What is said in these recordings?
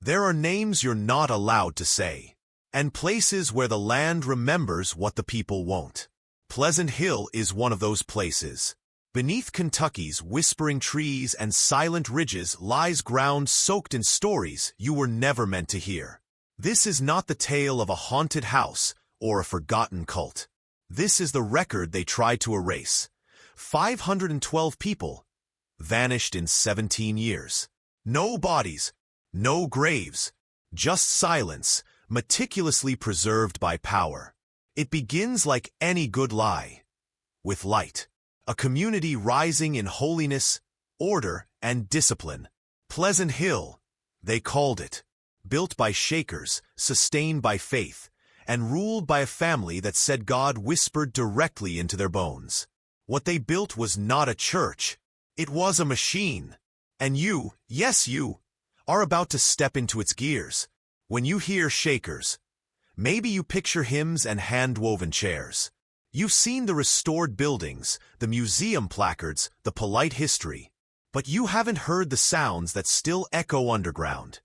There are names you're not allowed to say, and places where the land remembers what the people won't. Pleasant Hill is one of those places. Beneath Kentucky's whispering trees and silent ridges lies ground soaked in stories you were never meant to hear. This is not the tale of a haunted house or a forgotten cult. This is the record they tried to erase. 512 people vanished in 17 years. No bodies, no graves, just silence, meticulously preserved by power. It begins like any good lie, with light. A community rising in holiness, order, and discipline. Pleasant Hill, they called it. Built by Shakers, sustained by faith, and ruled by a family that said God whispered directly into their bones. What they built was not a church. It was a machine. And you, yes you, are about to step into its gears. When you hear Shakers, maybe you picture hymns and hand-woven chairs. You've seen the restored buildings, the museum placards, the polite history. But you haven't heard the sounds that still echo underground.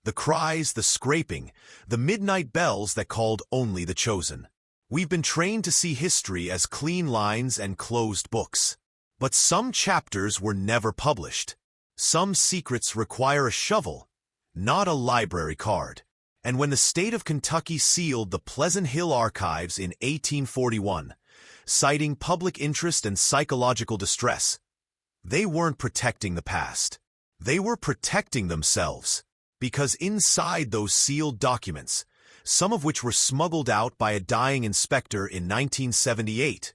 The cries, the scraping, the midnight bells that called only the chosen. We've been trained to see history as clean lines and closed books. But some chapters were never published. Some secrets require a shovel, not a library card. And when the state of Kentucky sealed the Pleasant Hill archives in 1841, citing public interest and psychological distress, they weren't protecting the past. They were protecting themselves. Because inside those sealed documents, some of which were smuggled out by a dying inspector in 1978,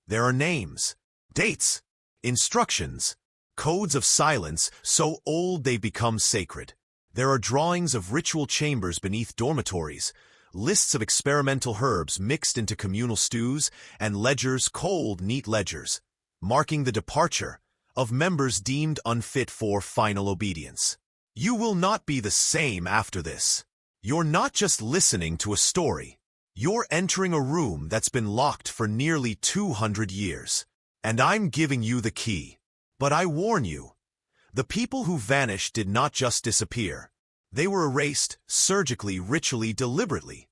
there are names, dates, instructions, codes of silence so old they become sacred. There are drawings of ritual chambers beneath dormitories, lists of experimental herbs mixed into communal stews, and ledgers, cold, neat ledgers, marking the departure of members deemed unfit for final obedience. You will not be the same after this. You're not just listening to a story. You're entering a room that's been locked for nearly 200 years. And I'm giving you the key. But I warn you, the people who vanished did not just disappear. They were erased, surgically, ritually, deliberately,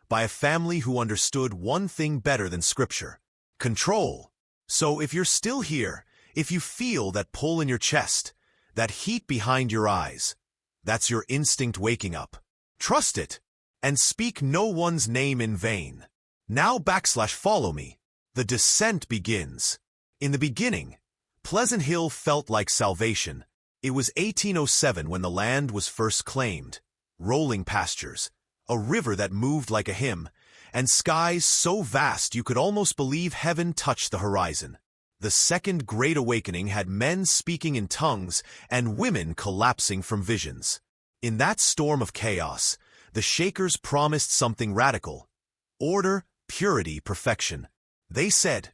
by a family who understood one thing better than scripture: control. So if you're still here, if you feel that pull in your chest, that heat behind your eyes, that's your instinct waking up. Trust it, and speak no one's name in vain. Now follow me. The descent begins. In the beginning, Pleasant Hill felt like salvation. It was 1807 when the land was first claimed. Rolling pastures, a river that moved like a hymn, and skies so vast you could almost believe heaven touched the horizon. The Second Great Awakening had men speaking in tongues and women collapsing from visions. In that storm of chaos, the Shakers promised something radical: order, purity, perfection. They said,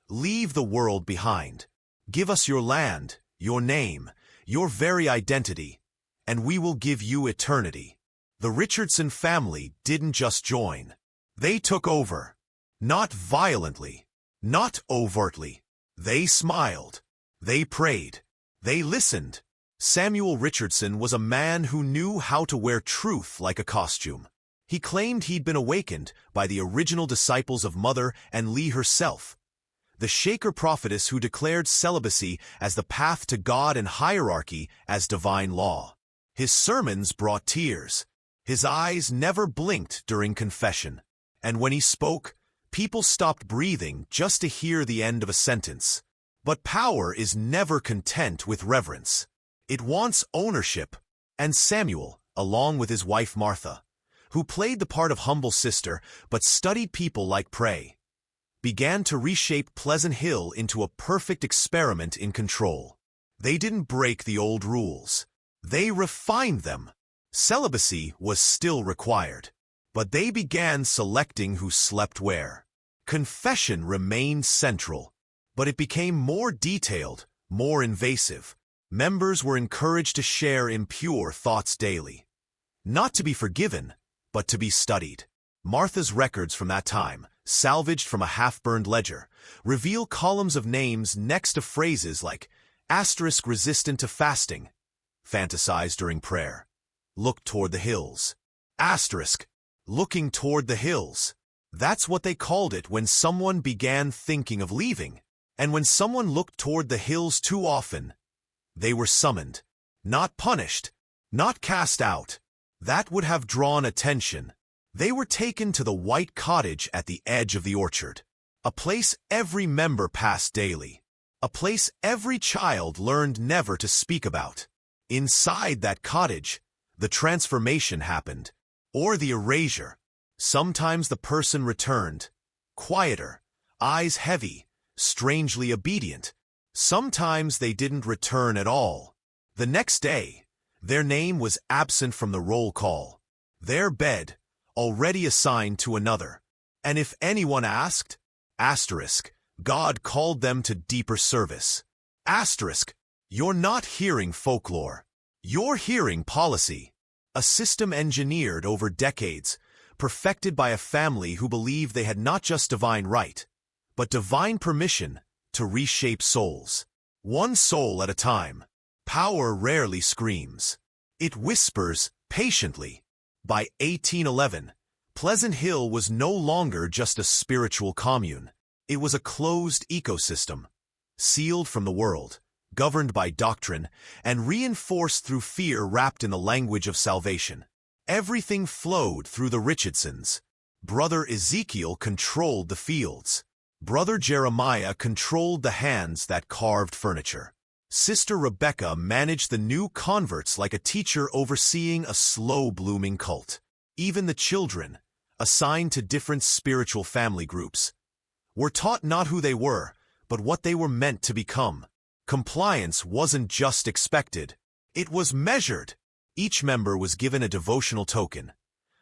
"Leave the world behind. Give us your land, your name, your very identity, and we will give you eternity." The Richardson family didn't just join. They took over. Not violently, not overtly. They smiled. They prayed. They listened. Samuel Richardson was a man who knew how to wear truth like a costume. He claimed he'd been awakened by the original disciples of Mother and Lee herself, the Shaker prophetess who declared celibacy as the path to God and hierarchy as divine law. His sermons brought tears. His eyes never blinked during confession. And when he spoke, people stopped breathing just to hear the end of a sentence. But power is never content with reverence. It wants ownership. And Samuel, along with his wife Martha, who played the part of humble sister but studied people like prey, began to reshape Pleasant Hill into a perfect experiment in control. They didn't break the old rules. They refined them. Celibacy was still required, but they began selecting who slept where. Confession remained central, but it became more detailed, more invasive. Members were encouraged to share impure thoughts daily. Not to be forgiven, but to be studied. Martha's records from that time, salvaged from a half-burned ledger, reveal columns of names next to phrases like *resistant to fasting, fantasized during prayer, looked toward the hills. Asterisk, looking toward the hills. That's what they called it when someone began thinking of leaving. And when someone looked toward the hills too often, they were summoned. Not punished, not cast out. That would have drawn attention. They were taken to the white cottage at the edge of the orchard. A place every member passed daily. A place every child learned never to speak about. Inside that cottage, the transformation happened, or the erasure. Sometimes the person returned, quieter, eyes heavy, strangely obedient. Sometimes they didn't return at all. The next day, their name was absent from the roll call. Their bed, already assigned to another. And if anyone asked, asterisk, God called them to deeper service. Asterisk, you're not hearing folklore. You're hearing policy. A system engineered over decades, perfected by a family who believed they had not just divine right, but divine permission to reshape souls. One soul at a time. Power rarely screams. It whispers patiently. By 1811, Pleasant Hill was no longer just a spiritual commune. It was a closed ecosystem, sealed from the world, governed by doctrine, and reinforced through fear wrapped in the language of salvation. Everything flowed through the Richardsons. Brother Ezekiel controlled the fields. Brother Jeremiah controlled the hands that carved furniture. Sister Rebecca managed the new converts like a teacher overseeing a slow-blooming cult. Even the children, assigned to different spiritual family groups, were taught not who they were, but what they were meant to become. Compliance wasn't just expected, it was measured. Each member was given a devotional token,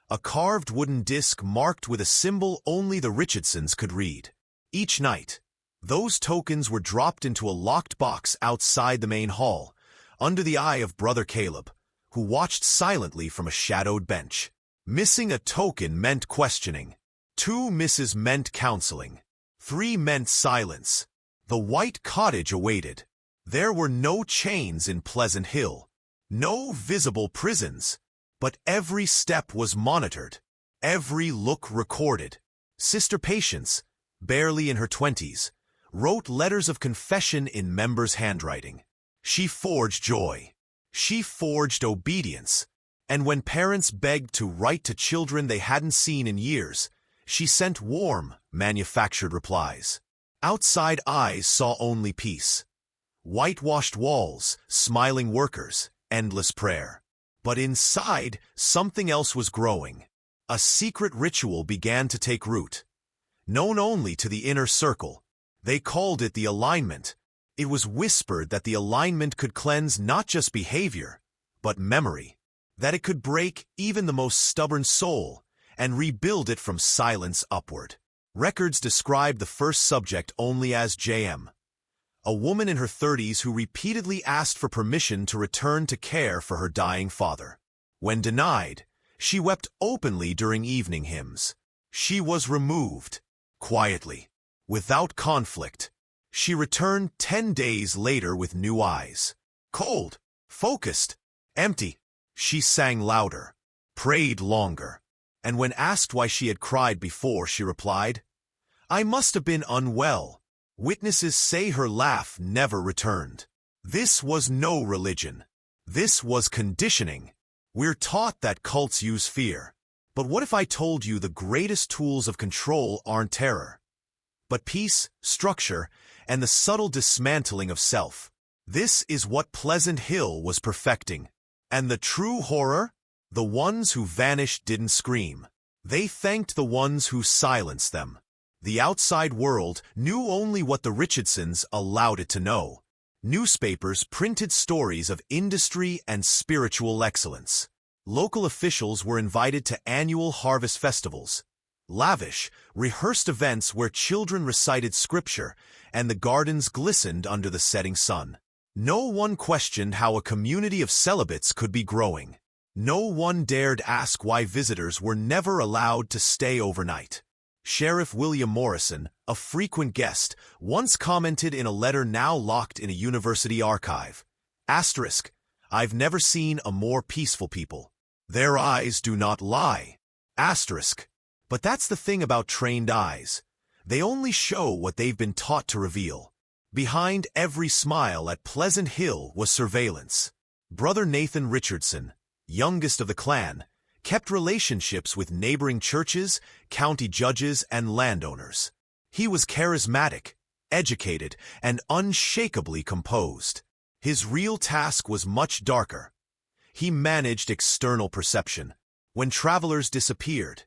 a carved wooden disc marked with a symbol only the Richardsons could read. Each night, those tokens were dropped into a locked box outside the main hall, under the eye of Brother Caleb, who watched silently from a shadowed bench. Missing a token meant questioning. 2 misses meant counseling. 3 meant silence. The white cottage awaited. There were no chains in Pleasant Hill, no visible prisons, but every step was monitored, every look recorded. Sister Patience, barely in her 20s, wrote letters of confession in members' handwriting. She forged joy. She forged obedience. And when parents begged to write to children they hadn't seen in years, she sent warm, manufactured replies. Outside eyes saw only peace. Whitewashed walls, smiling workers, endless prayer. But inside, something else was growing. A secret ritual began to take root. Known only to the inner circle, they called it the alignment. It was whispered that the alignment could cleanse not just behavior, but memory. That it could break even the most stubborn soul and rebuild it from silence upward. Records describe the first subject only as J.M., a woman in her 30s who repeatedly asked for permission to return to care for her dying father. When denied, she wept openly during evening hymns. She was removed, quietly, without conflict. She returned 10 days later with new eyes. Cold, focused, empty. She sang louder, prayed longer, and when asked why she had cried before, she replied, "I must have been unwell." Witnesses say her laugh never returned. This was no religion. This was conditioning. We're taught that cults use fear. But what if I told you the greatest tools of control aren't terror, but peace, structure, and the subtle dismantling of self? This is what Pleasant Hill was perfecting. And the true horror? The ones who vanished didn't scream. They thanked the ones who silenced them. The outside world knew only what the Richardsons allowed it to know. Newspapers printed stories of industry and spiritual excellence. Local officials were invited to annual harvest festivals, lavish, rehearsed events where children recited scripture and the gardens glistened under the setting sun. No one questioned how a community of celibates could be growing. No one dared ask why visitors were never allowed to stay overnight. Sheriff William Morrison, a frequent guest, once commented in a letter now locked in a university archive, "Asterisk, I've never seen a more peaceful people." Their eyes do not lie. Asterisk. But that's the thing about trained eyes. They only show what they've been taught to reveal. Behind every smile at Pleasant Hill was surveillance. Brother Nathan Richardson, youngest of the clan, kept relationships with neighboring churches, county judges, and landowners. He was charismatic, educated, and unshakably composed. His real task was much darker. He managed external perception. When travelers disappeared,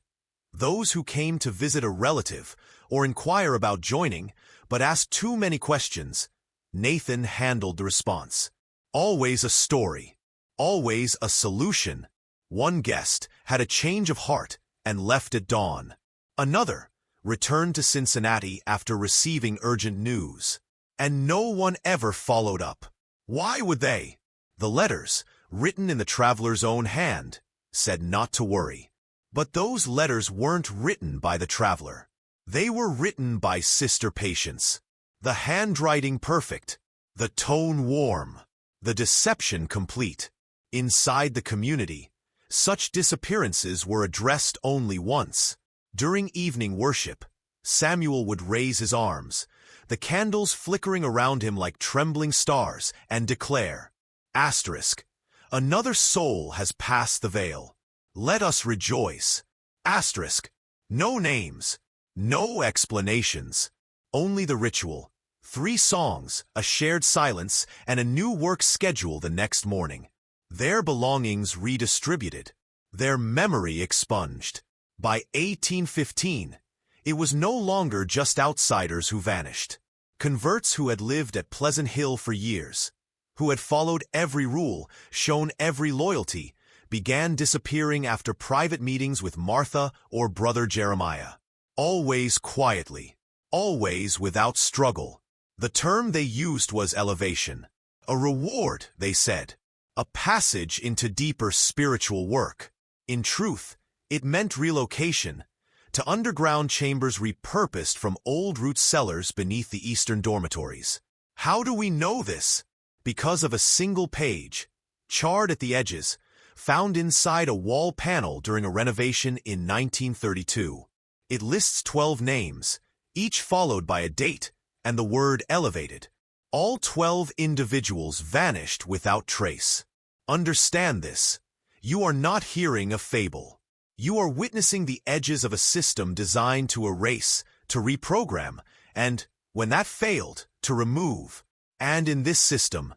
those who came to visit a relative or inquire about joining but asked too many questions, Nathan handled the response. Always a story, always a solution. One guest had a change of heart and left at dawn. Another returned to Cincinnati after receiving urgent news. And no one ever followed up. Why would they? The letters, written in the traveler's own hand, said not to worry. But those letters weren't written by the traveler. They were written by Sister Patience. The handwriting perfect, the tone warm, the deception complete. Inside the community, such disappearances were addressed only once. During evening worship, Samuel would raise his arms, the candles flickering around him like trembling stars, and declare, asterisk, another soul has passed the veil. Let us rejoice. Asterisk, no names, no explanations, only the ritual, 3 songs, a shared silence, and a new work schedule the next morning. Their belongings redistributed, their memory expunged. By 1815, it was no longer just outsiders who vanished. Converts who had lived at Pleasant Hill for years, who had followed every rule, shown every loyalty, began disappearing after private meetings with Martha or Brother Jeremiah. Always quietly, always without struggle. The term they used was elevation. A reward, they said. A passage into deeper spiritual work. In truth, it meant relocation to underground chambers repurposed from old root cellars beneath the eastern dormitories. How do we know this? Because of a single page, charred at the edges, found inside a wall panel during a renovation in 1932. It lists 12 names, each followed by a date and the word elevated. All 12 individuals vanished without trace. Understand this. You are not hearing a fable. You are witnessing the edges of a system designed to erase, to reprogram, and, when that failed, to remove. And in this system,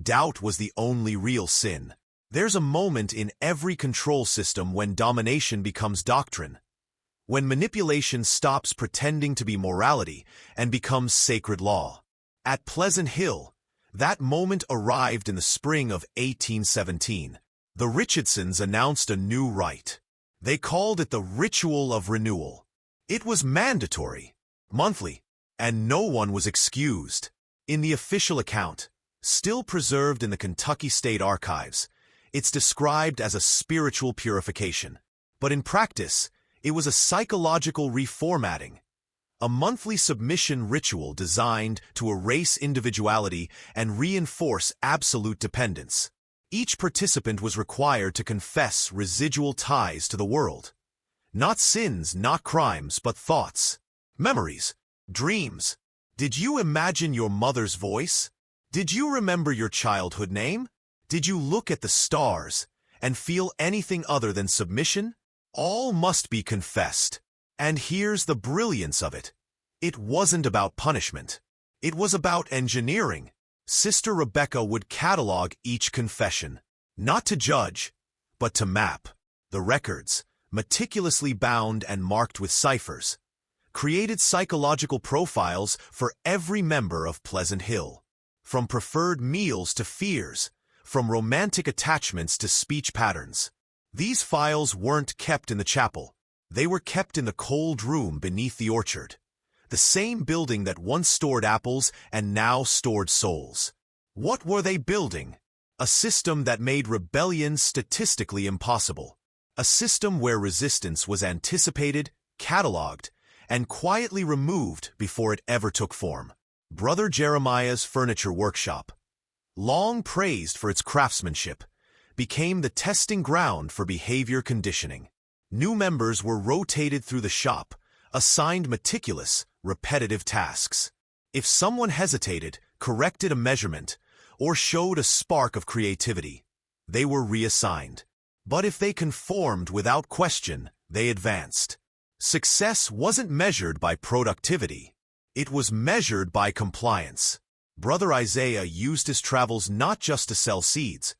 doubt was the only real sin. There's a moment in every control system when domination becomes doctrine, when manipulation stops pretending to be morality and becomes sacred law. At Pleasant Hill, that moment arrived in the spring of 1817. The Richardsons announced a new rite. They called it the Ritual of Renewal. It was mandatory, monthly, and no one was excused. In the official account, still preserved in the Kentucky State Archives, it's described as a spiritual purification. But in practice, it was a psychological reformatting, a monthly submission ritual designed to erase individuality and reinforce absolute dependence. Each participant was required to confess residual ties to the world. Not sins, not crimes, but thoughts, memories, dreams. Did you imagine your mother's voice? Did you remember your childhood name? Did you look at the stars and feel anything other than submission? All must be confessed. And here's the brilliance of it. It wasn't about punishment. It was about engineering. Sister Rebecca would catalog each confession, not to judge, but to map. The records, meticulously bound and marked with ciphers, created psychological profiles for every member of Pleasant Hill. From preferred meals to fears, from romantic attachments to speech patterns. These files weren't kept in the chapel. They were kept in the cold room beneath the orchard, the same building that once stored apples and now stored souls. What were they building? A system that made rebellion statistically impossible. A system where resistance was anticipated, catalogued, and quietly removed before it ever took form. Brother Jeremiah's Furniture Workshop, long praised for its craftsmanship, became the testing ground for behavior conditioning. New members were rotated through the shop, assigned meticulous, repetitive tasks. If someone hesitated, corrected a measurement, or showed a spark of creativity, they were reassigned. But if they conformed without question, they advanced. Success wasn't measured by productivity. It was measured by compliance. Brother Isaiah used his travels not just to sell seeds,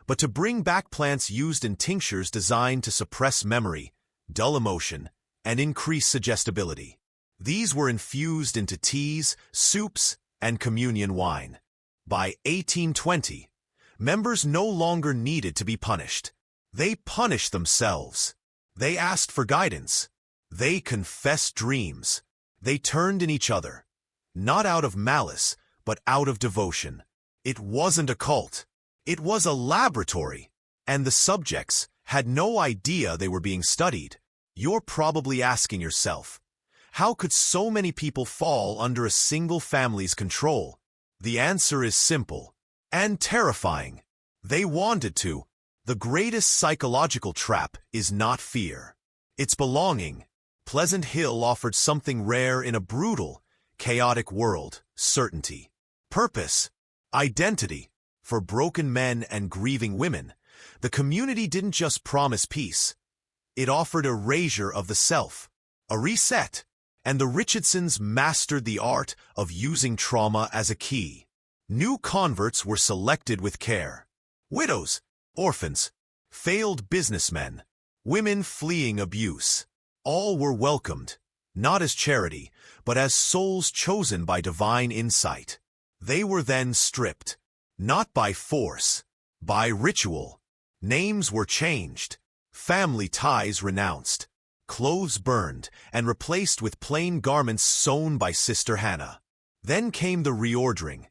but to bring back plants used in tinctures designed to suppress memory, dull emotion, and increase suggestibility. These were infused into teas, soups, and communion wine. By 1820, members no longer needed to be punished. They punished themselves. They asked for guidance. They confessed dreams. They turned in each other, not out of malice, but out of devotion. It wasn't a cult. It was a laboratory, and the subjects had no idea they were being studied. You're probably asking yourself, how could so many people fall under a single family's control? The answer is simple and terrifying. They wanted to. The greatest psychological trap is not fear. It's belonging. Pleasant Hill offered something rare in a brutal, chaotic world: certainty, purpose, identity. For broken men and grieving women, the community didn't just promise peace. It offered erasure of the self, a reset, and the Richardsons mastered the art of using trauma as a key. New converts were selected with care. Widows, orphans, failed businessmen, women fleeing abuse. All were welcomed, not as charity, but as souls chosen by divine insight. They were then stripped, not by force, by ritual. Names were changed, family ties renounced, clothes burned and replaced with plain garments sewn by Sister Hannah. Then came the reordering,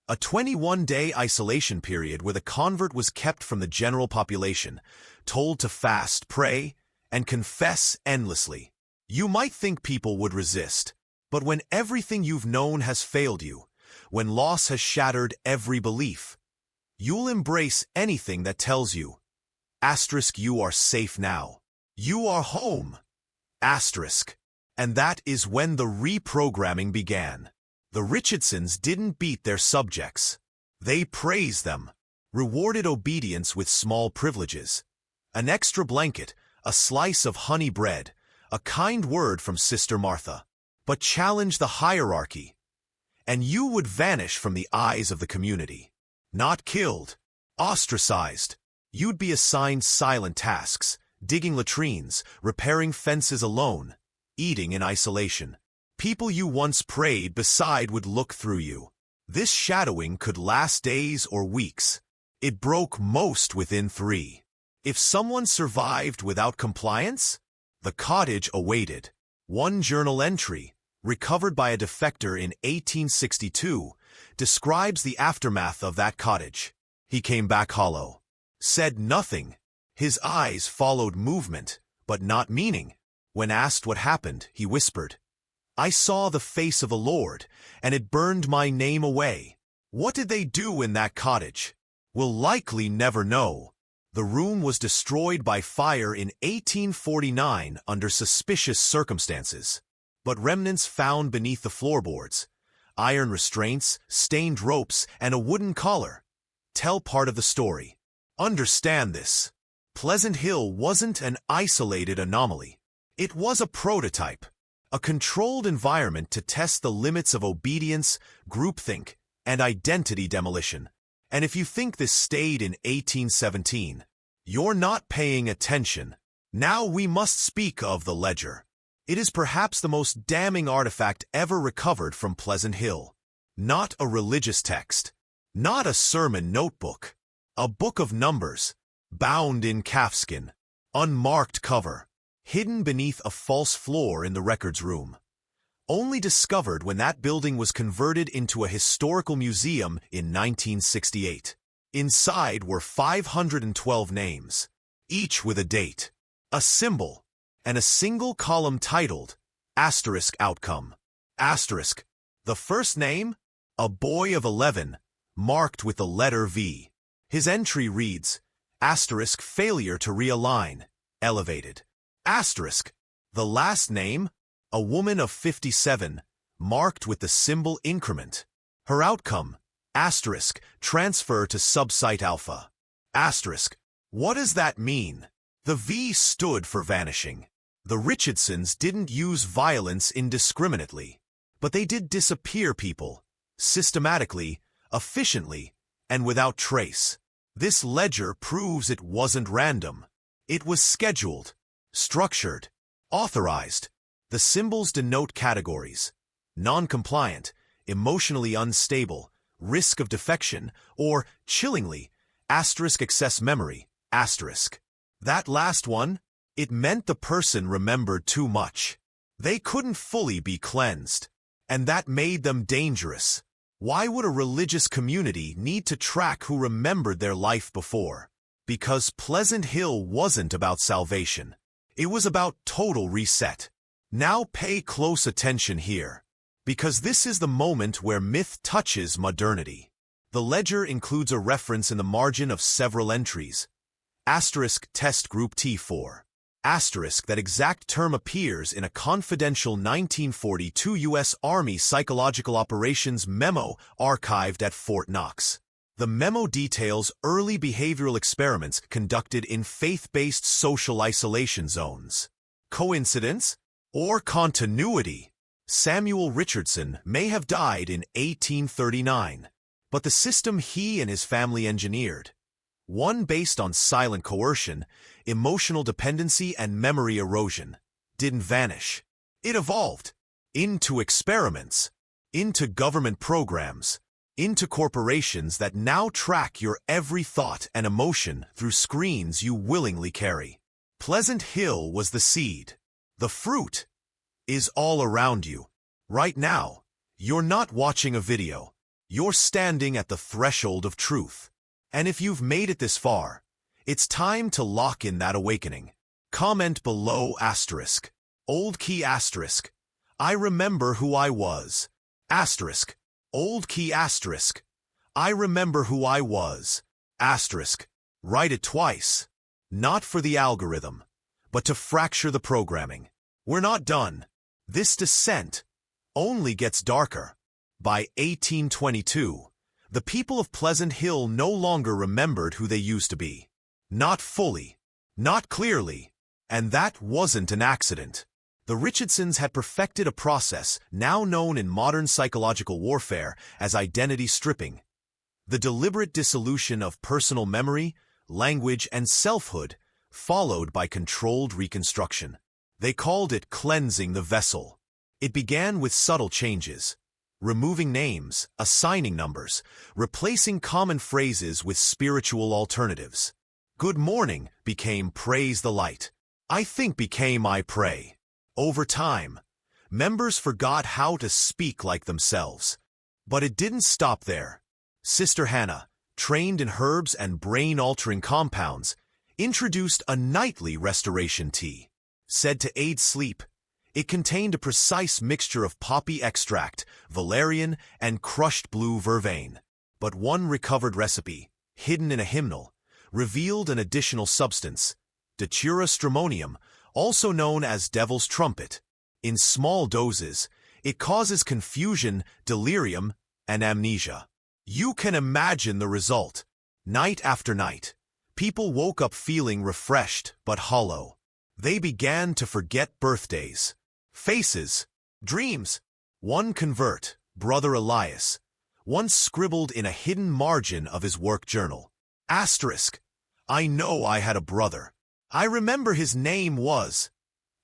a 21-day isolation period where the convert was kept from the general population, told to fast, pray, and confess endlessly. You might think people would resist, but when everything you've known has failed you, when loss has shattered every belief, you'll embrace anything that tells you, asterisk, you are safe now. You are home, asterisk. And that is when the reprogramming began. The Richardsons didn't beat their subjects. They praised them, rewarded obedience with small privileges, an extra blanket, a slice of honey bread, a kind word from Sister Martha, but challenged the hierarchy, and you would vanish from the eyes of the community. Not killed, ostracized. You'd be assigned silent tasks, digging latrines, repairing fences alone, eating in isolation. People you once prayed beside would look through you. This shadowing could last days or weeks. It broke most within 3. If someone survived without compliance, the cottage awaited. One journal entry, recovered by a defector in 1862, describes the aftermath of that cottage. He came back hollow, said nothing. His eyes followed movement, but not meaning. When asked what happened, he whispered, "I saw the face of the Lord, and it burned my name away." What did they do in that cottage? We'll likely never know. The room was destroyed by fire in 1849 under suspicious circumstances, but remnants found beneath the floorboards, iron restraints, stained ropes, and a wooden collar, tell part of the story. Understand this. Pleasant Hill wasn't an isolated anomaly. It was a prototype, a controlled environment to test the limits of obedience, groupthink, and identity demolition. And if you think this stayed in 1817, you're not paying attention. Now we must speak of the ledger. It is perhaps the most damning artifact ever recovered from Pleasant Hill. Not a religious text, not a sermon notebook, a book of numbers, bound in calfskin, unmarked cover, hidden beneath a false floor in the records room. Only discovered when that building was converted into a historical museum in 1968. Inside were 512 names, each with a date, a symbol, and a single column titled, asterisk outcome. Asterisk. The first name? A boy of 11, marked with the letter V. His entry reads, Asterisk failure to realign, elevated. Asterisk the last name, a woman of 57, marked with the symbol increment. Her outcome, asterisk transfer to subsite alpha. Asterisk what does that mean? The V stood for vanishing. The Richardsons didn't use violence indiscriminately, but they did disappear people, systematically, efficiently, and without trace. This ledger proves it wasn't random. It was scheduled, structured, authorized. The symbols denote categories: non-compliant, emotionally unstable, risk of defection, or, chillingly, asterisk excess memory, asterisk. That last one, it meant the person remembered too much. They couldn't fully be cleansed, and that made them dangerous. Why would a religious community need to track who remembered their life before? Because Pleasant Hill wasn't about salvation. It was about total reset. Now pay close attention here, because this is the moment where myth touches modernity. The ledger includes a reference in the margin of several entries. Asterisk test group T4. Asterisk that exact term appears in a confidential 1942 U.S. Army Psychological Operations memo archived at Fort Knox. The memo details early behavioral experiments conducted in faith-based social isolation zones. Coincidence? Or continuity? Samuel Richardson may have died in 1839, but the system he and his family engineered, one based on silent coercion, emotional dependency, and memory erosion, didn't vanish. It evolved into experiments, into government programs, into corporations that now track your every thought and emotion through screens you willingly carry. Pleasant Hill was the seed. The fruit is all around you. Right now, you're not watching a video. You're standing at the threshold of truth. And if you've made it this far, it's time to lock in that awakening. Comment below asterisk. Old key asterisk. I remember who I was. Asterisk. Old key asterisk. I remember who I was. Asterisk. Write it twice. Not for the algorithm, but to fracture the programming. We're not done. This descent only gets darker. By 1822, the people of Pleasant Hill no longer remembered who they used to be. Not fully, not clearly, and that wasn't an accident. The Richardsons had perfected a process now known in modern psychological warfare as identity stripping, the deliberate dissolution of personal memory, language, and selfhood, followed by controlled reconstruction. They called it cleansing the vessel. It began with subtle changes, removing names, assigning numbers, replacing common phrases with spiritual alternatives. Good morning became praise the light. I think became I pray. Over time, members forgot how to speak like themselves. But it didn't stop there. Sister Hannah, trained in herbs and brain-altering compounds, introduced a nightly restoration tea. Said to aid sleep, it contained a precise mixture of poppy extract, valerian, and crushed blue vervain. But one recovered recipe, hidden in a hymnal, revealed an additional substance, datura stramonium, also known as devil's trumpet. In small doses, it causes confusion, delirium, and amnesia. You can imagine the result. Night after night, people woke up feeling refreshed but hollow. They began to forget birthdays, faces, dreams. One convert, Brother Elias, once scribbled in a hidden margin of his work journal, asterisk, I know I had a brother. I remember his name was,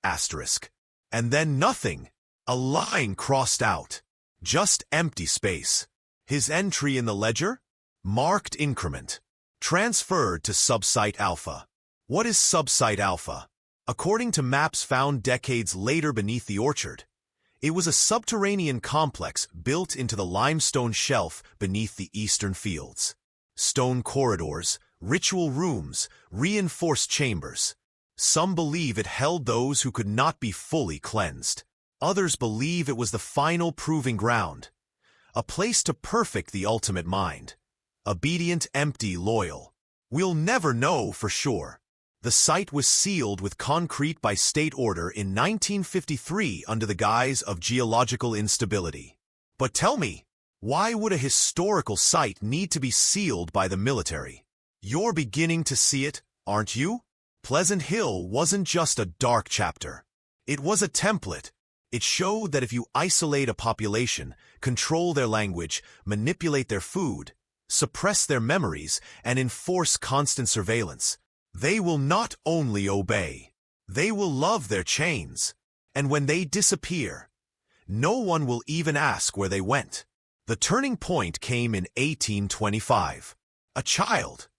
asterisk. And then nothing. A line crossed out. Just empty space. His entry in the ledger? Marked increment. Transferred to subsite alpha. What is subsite alpha? According to maps found decades later beneath the orchard, it was a subterranean complex built into the limestone shelf beneath the eastern fields. Stone corridors, ritual rooms, reinforced chambers. Some believe it held those who could not be fully cleansed. Others believe it was the final proving ground, a place to perfect the ultimate mind. Obedient, empty, loyal. We'll never know for sure. The site was sealed with concrete by state order in 1953 under the guise of geological instability. But tell me, why would a historical site need to be sealed by the military? You're beginning to see it, aren't you? Pleasant Hill wasn't just a dark chapter. It was a template. It showed that if you isolate a population, control their language, manipulate their food, suppress their memories, and enforce constant surveillance, they will not only obey, they will love their chains. And when they disappear, no one will even ask where they went. The turning point came in 1825. A child,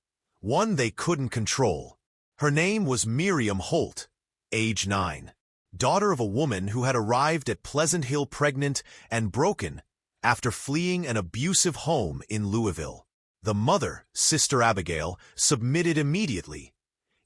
one they couldn't control. Her name was Miriam Holt, age 9, daughter of a woman who had arrived at Pleasant Hill pregnant and broken after fleeing an abusive home in Louisville. The mother, Sister Abigail, submitted immediately,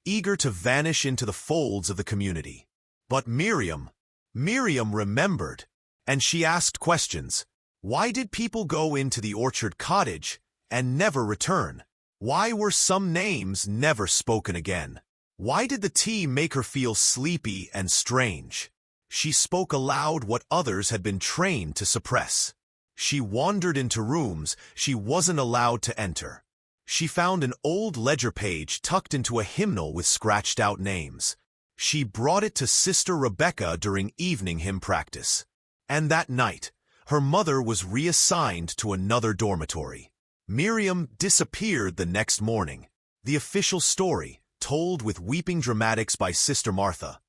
eager to vanish into the folds of the community. But Miriam remembered, and she asked questions. Why did people go into the orchard cottage and never return? Why were some names never spoken again? Why did the tea make her feel sleepy and strange? She spoke aloud what others had been trained to suppress. She wandered into rooms she wasn't allowed to enter. She found an old ledger page tucked into a hymnal with scratched-out names. She brought it to Sister Rebecca during evening hymn practice. And that night, her mother was reassigned to another dormitory. Miriam disappeared the next morning. The official story, told with weeping dramatics by Sister Martha,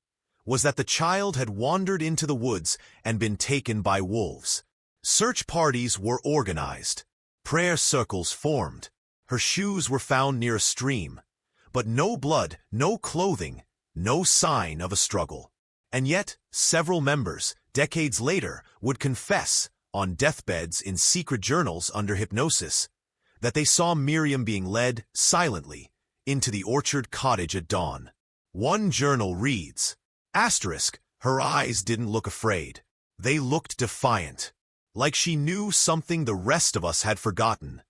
was that the child had wandered into the woods and been taken by wolves. Search parties were organized. Prayer circles formed. Her shoes were found near a stream, but no blood, no clothing, no sign of a struggle. And yet, several members, decades later, would confess, on deathbeds in secret journals under hypnosis, that they saw Miriam being led, silently, into the orchard cottage at dawn. One journal reads, "Her eyes didn't look afraid. They looked defiant, like she knew something the rest of us had forgotten."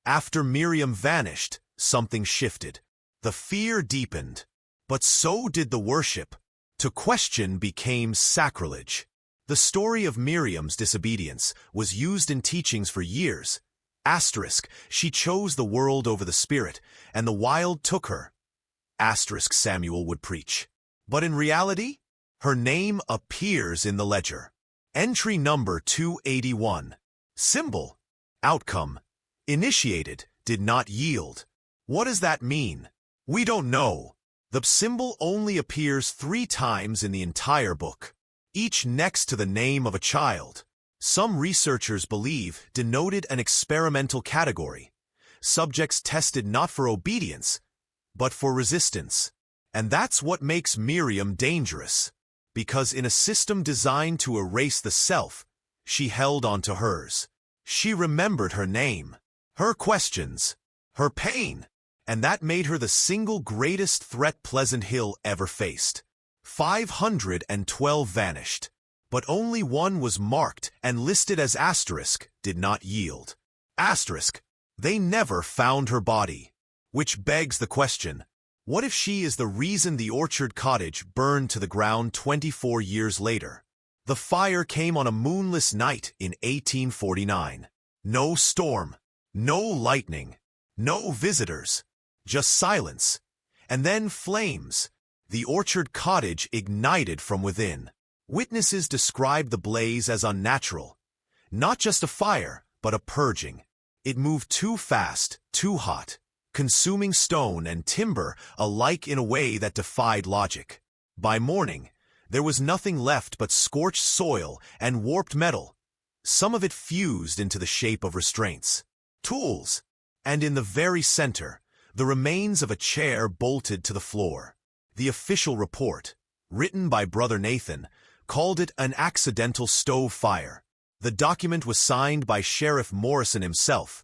After Miriam vanished, something shifted. The fear deepened, but so did the worship. To question became sacrilege. The story of Miriam's disobedience was used in teachings for years. She chose the world over the spirit, and the wild took her. Samuel would preach. But in reality, her name appears in the ledger. Entry number 281. Symbol. Outcome. Initiated, did not yield. What does that mean? We don't know. The symbol only appears 3 times in the entire book, each next to the name of a child. Some researchers believe denoted an experimental category, subjects tested not for obedience, but for resistance. And that's what makes Miriam dangerous, because in a system designed to erase the self, she held on to hers. She remembered her name, her questions, her pain, and that made her the single greatest threat Pleasant Hill ever faced. 512 vanished, but only one was marked and listed as *, did not yield. They never found her body. Which begs the question, what if she is the reason the orchard cottage burned to the ground 24 years later? The fire came on a moonless night in 1849. No storm, no lightning, no visitors, just silence, and then flames. The orchard cottage ignited from within. Witnesses described the blaze as unnatural. Not just a fire, but a purging. It moved too fast, too hot, consuming stone and timber alike in a way that defied logic. By morning, there was nothing left but scorched soil and warped metal, some of it fused into the shape of restraints, tools, and in the very center, the remains of a chair bolted to the floor. The official report, written by Brother Nathan, called it an accidental stove fire. The document was signed by Sheriff Morrison himself.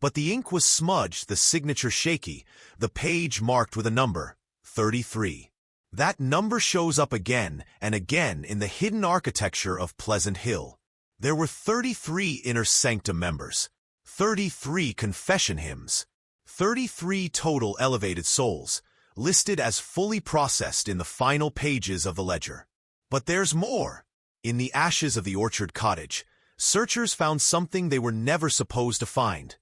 But the ink was smudged, the signature shaky, the page marked with a number, 33. That number shows up again and again in the hidden architecture of Pleasant Hill. There were 33 inner sanctum members, 33 confession hymns, 33 total elevated souls, listed as fully processed in the final pages of the ledger. But there's more. In the ashes of the orchard cottage, searchers found something they were never supposed to find.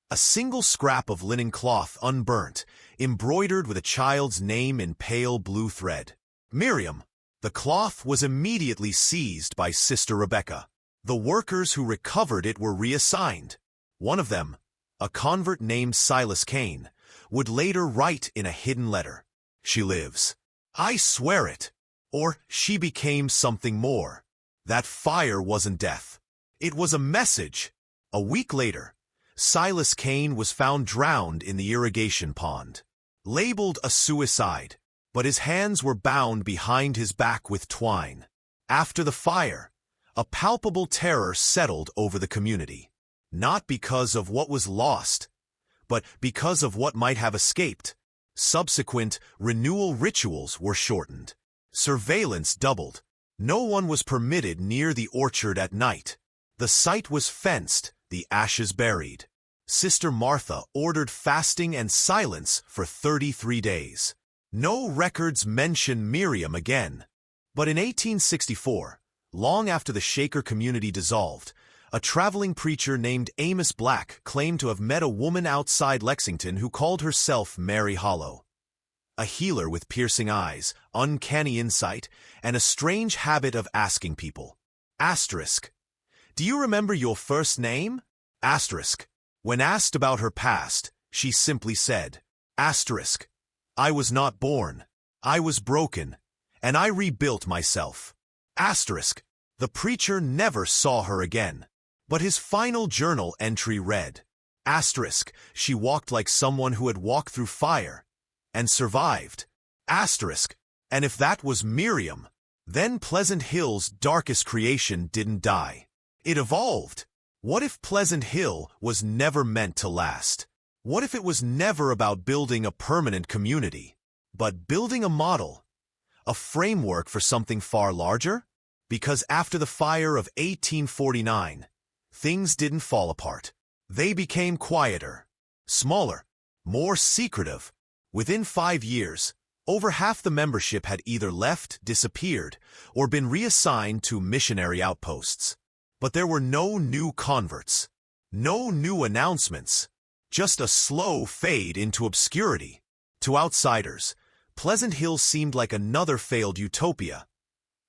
A single scrap of linen cloth unburnt, embroidered with a child's name in pale blue thread. Miriam. The cloth was immediately seized by Sister Rebecca. The workers who recovered it were reassigned. One of them, a convert named Silas Kane, would later write in a hidden letter, "She lives. I swear it." Or, she became something more. That fire wasn't death. It was a message. A week later, Silas Kane was found drowned in the irrigation pond. Labeled a suicide, but his hands were bound behind his back with twine. After the fire, a palpable terror settled over the community. Not because of what was lost, but because of what might have escaped. Subsequent renewal rituals were shortened. Surveillance doubled. No one was permitted near the orchard at night. The site was fenced, the ashes buried. Sister Martha ordered fasting and silence for 33 days. No records mention Miriam again. But in 1864, long after the Shaker community dissolved, a traveling preacher named Amos Black claimed to have met a woman outside Lexington who called herself Mary Hollow. A healer with piercing eyes, uncanny insight, and a strange habit of asking people. Asterisk. Do you remember your first name? Asterisk. When asked about her past, she simply said, asterisk. I was not born. I was broken, and I rebuilt myself. Asterisk. The preacher never saw her again. But his final journal entry read, asterisk. She walked like someone who had walked through fire and survived. Asterisk. And if that was Miriam, then Pleasant Hill's darkest creation didn't die. It evolved. What if Pleasant Hill was never meant to last? What if it was never about building a permanent community, but building a model, a framework for something far larger? Because after the fire of 1849, things didn't fall apart. They became quieter, smaller, more secretive. Within 5 years, over half the membership had either left, disappeared, or been reassigned to missionary outposts. But there were no new converts, no new announcements, just a slow fade into obscurity. To outsiders, Pleasant Hill seemed like another failed utopia,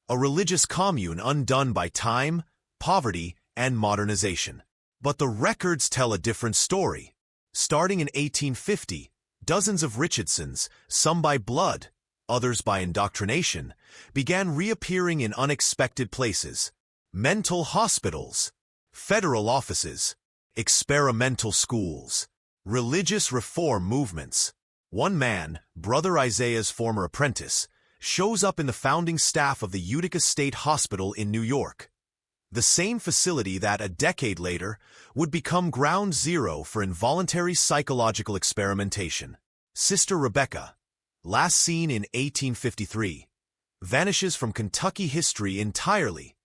a religious commune undone by time, poverty, and modernization. But the records tell a different story. Starting in 1850, dozens of Richardsons, some by blood, others by indoctrination, began reappearing in unexpected places. Mental hospitals, federal offices, experimental schools, religious reform movements. One man, Brother Isaiah's former apprentice, shows up in the founding staff of the Utica State Hospital in New York, the same facility that a decade later would become ground zero for involuntary psychological experimentation. Sister Rebecca, last seen in 1853, vanishes from Kentucky history entirely,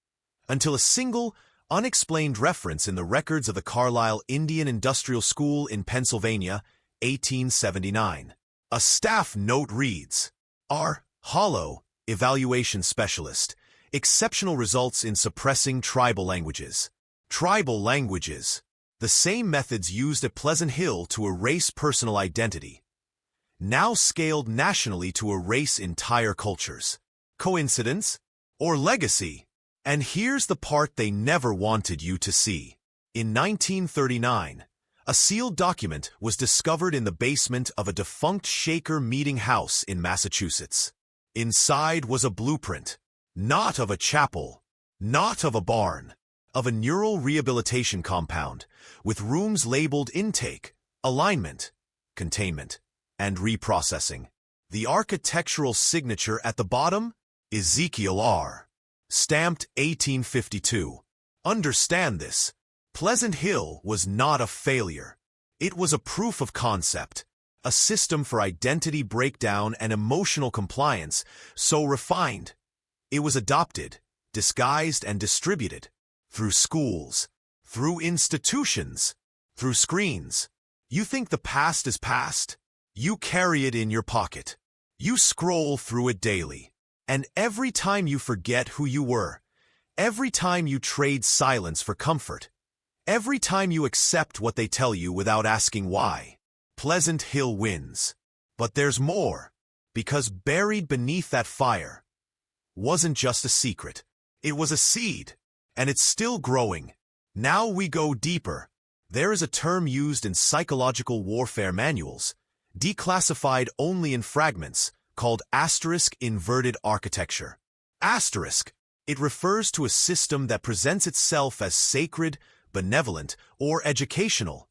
until a single, unexplained reference in the records of the Carlisle Indian Industrial School in Pennsylvania, 1879. A staff note reads, R. Hollow, evaluation specialist, exceptional results in suppressing tribal languages. Tribal languages, the same methods used at Pleasant Hill to erase personal identity, now scaled nationally to erase entire cultures. Coincidence? Or legacy? And here's the part they never wanted you to see. In 1939, a sealed document was discovered in the basement of a defunct Shaker meeting house in Massachusetts. Inside was a blueprint, not of a chapel, not of a barn, of a neural rehabilitation compound, with rooms labeled intake, alignment, containment, and reprocessing. The architectural signature at the bottom? Ezekiel R. Stamped 1852. Understand this. Pleasant Hill was not a failure. It was a proof of concept, a system for identity breakdown and emotional compliance so refined. It was adopted, disguised, and distributed through schools, through institutions, through screens, You think the past is past? You carry it in your pocket. You scroll through it daily. And every time you forget who you were, every time you trade silence for comfort, every time you accept what they tell you without asking why, Pleasant Hill wins. But there's more, because buried beneath that fire wasn't just a secret. It was a seed, and it's still growing. Now we go deeper. There is a term used in psychological warfare manuals, declassified only in fragments, called asterisk inverted architecture. Asterisk. It refers to a system that presents itself as sacred, benevolent, or educational,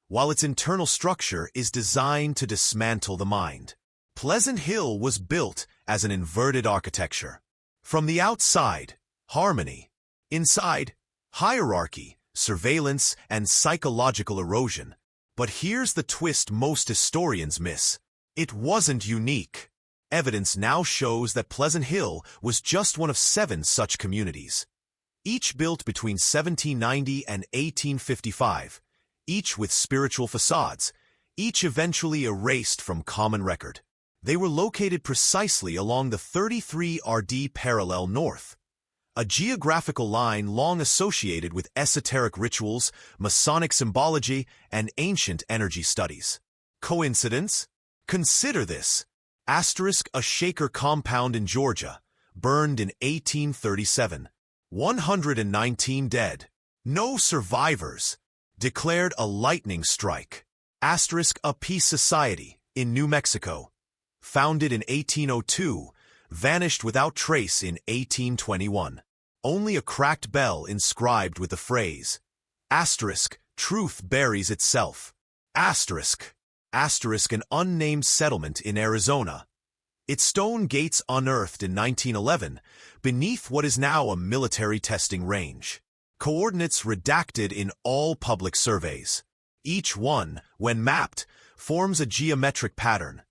while its internal structure is designed to dismantle the mind. Pleasant Hill was built as an inverted architecture. From the outside, harmony. Inside, hierarchy, surveillance, and psychological erosion. But here's the twist most historians miss. It wasn't unique. Evidence now shows that Pleasant Hill was just one of 7 such communities, each built between 1790 and 1855, each with spiritual facades, each eventually erased from common record. They were located precisely along the 33 RD parallel north, a geographical line long associated with esoteric rituals, Masonic symbology, and ancient energy studies. Coincidence? Consider this. Asterisk a Shaker compound in Georgia, burned in 1837. 119 dead. No survivors. Declared a lightning strike. Asterisk a Peace Society in New Mexico. Founded in 1802, vanished without trace in 1821. Only a cracked bell inscribed with the phrase, asterisk, truth buries itself. Asterisk. Asterisk an unnamed settlement in Arizona. Its stone gates unearthed in 1911 beneath what is now a military testing range. Coordinates redacted in all public surveys. Each one, when mapped, forms a geometric pattern.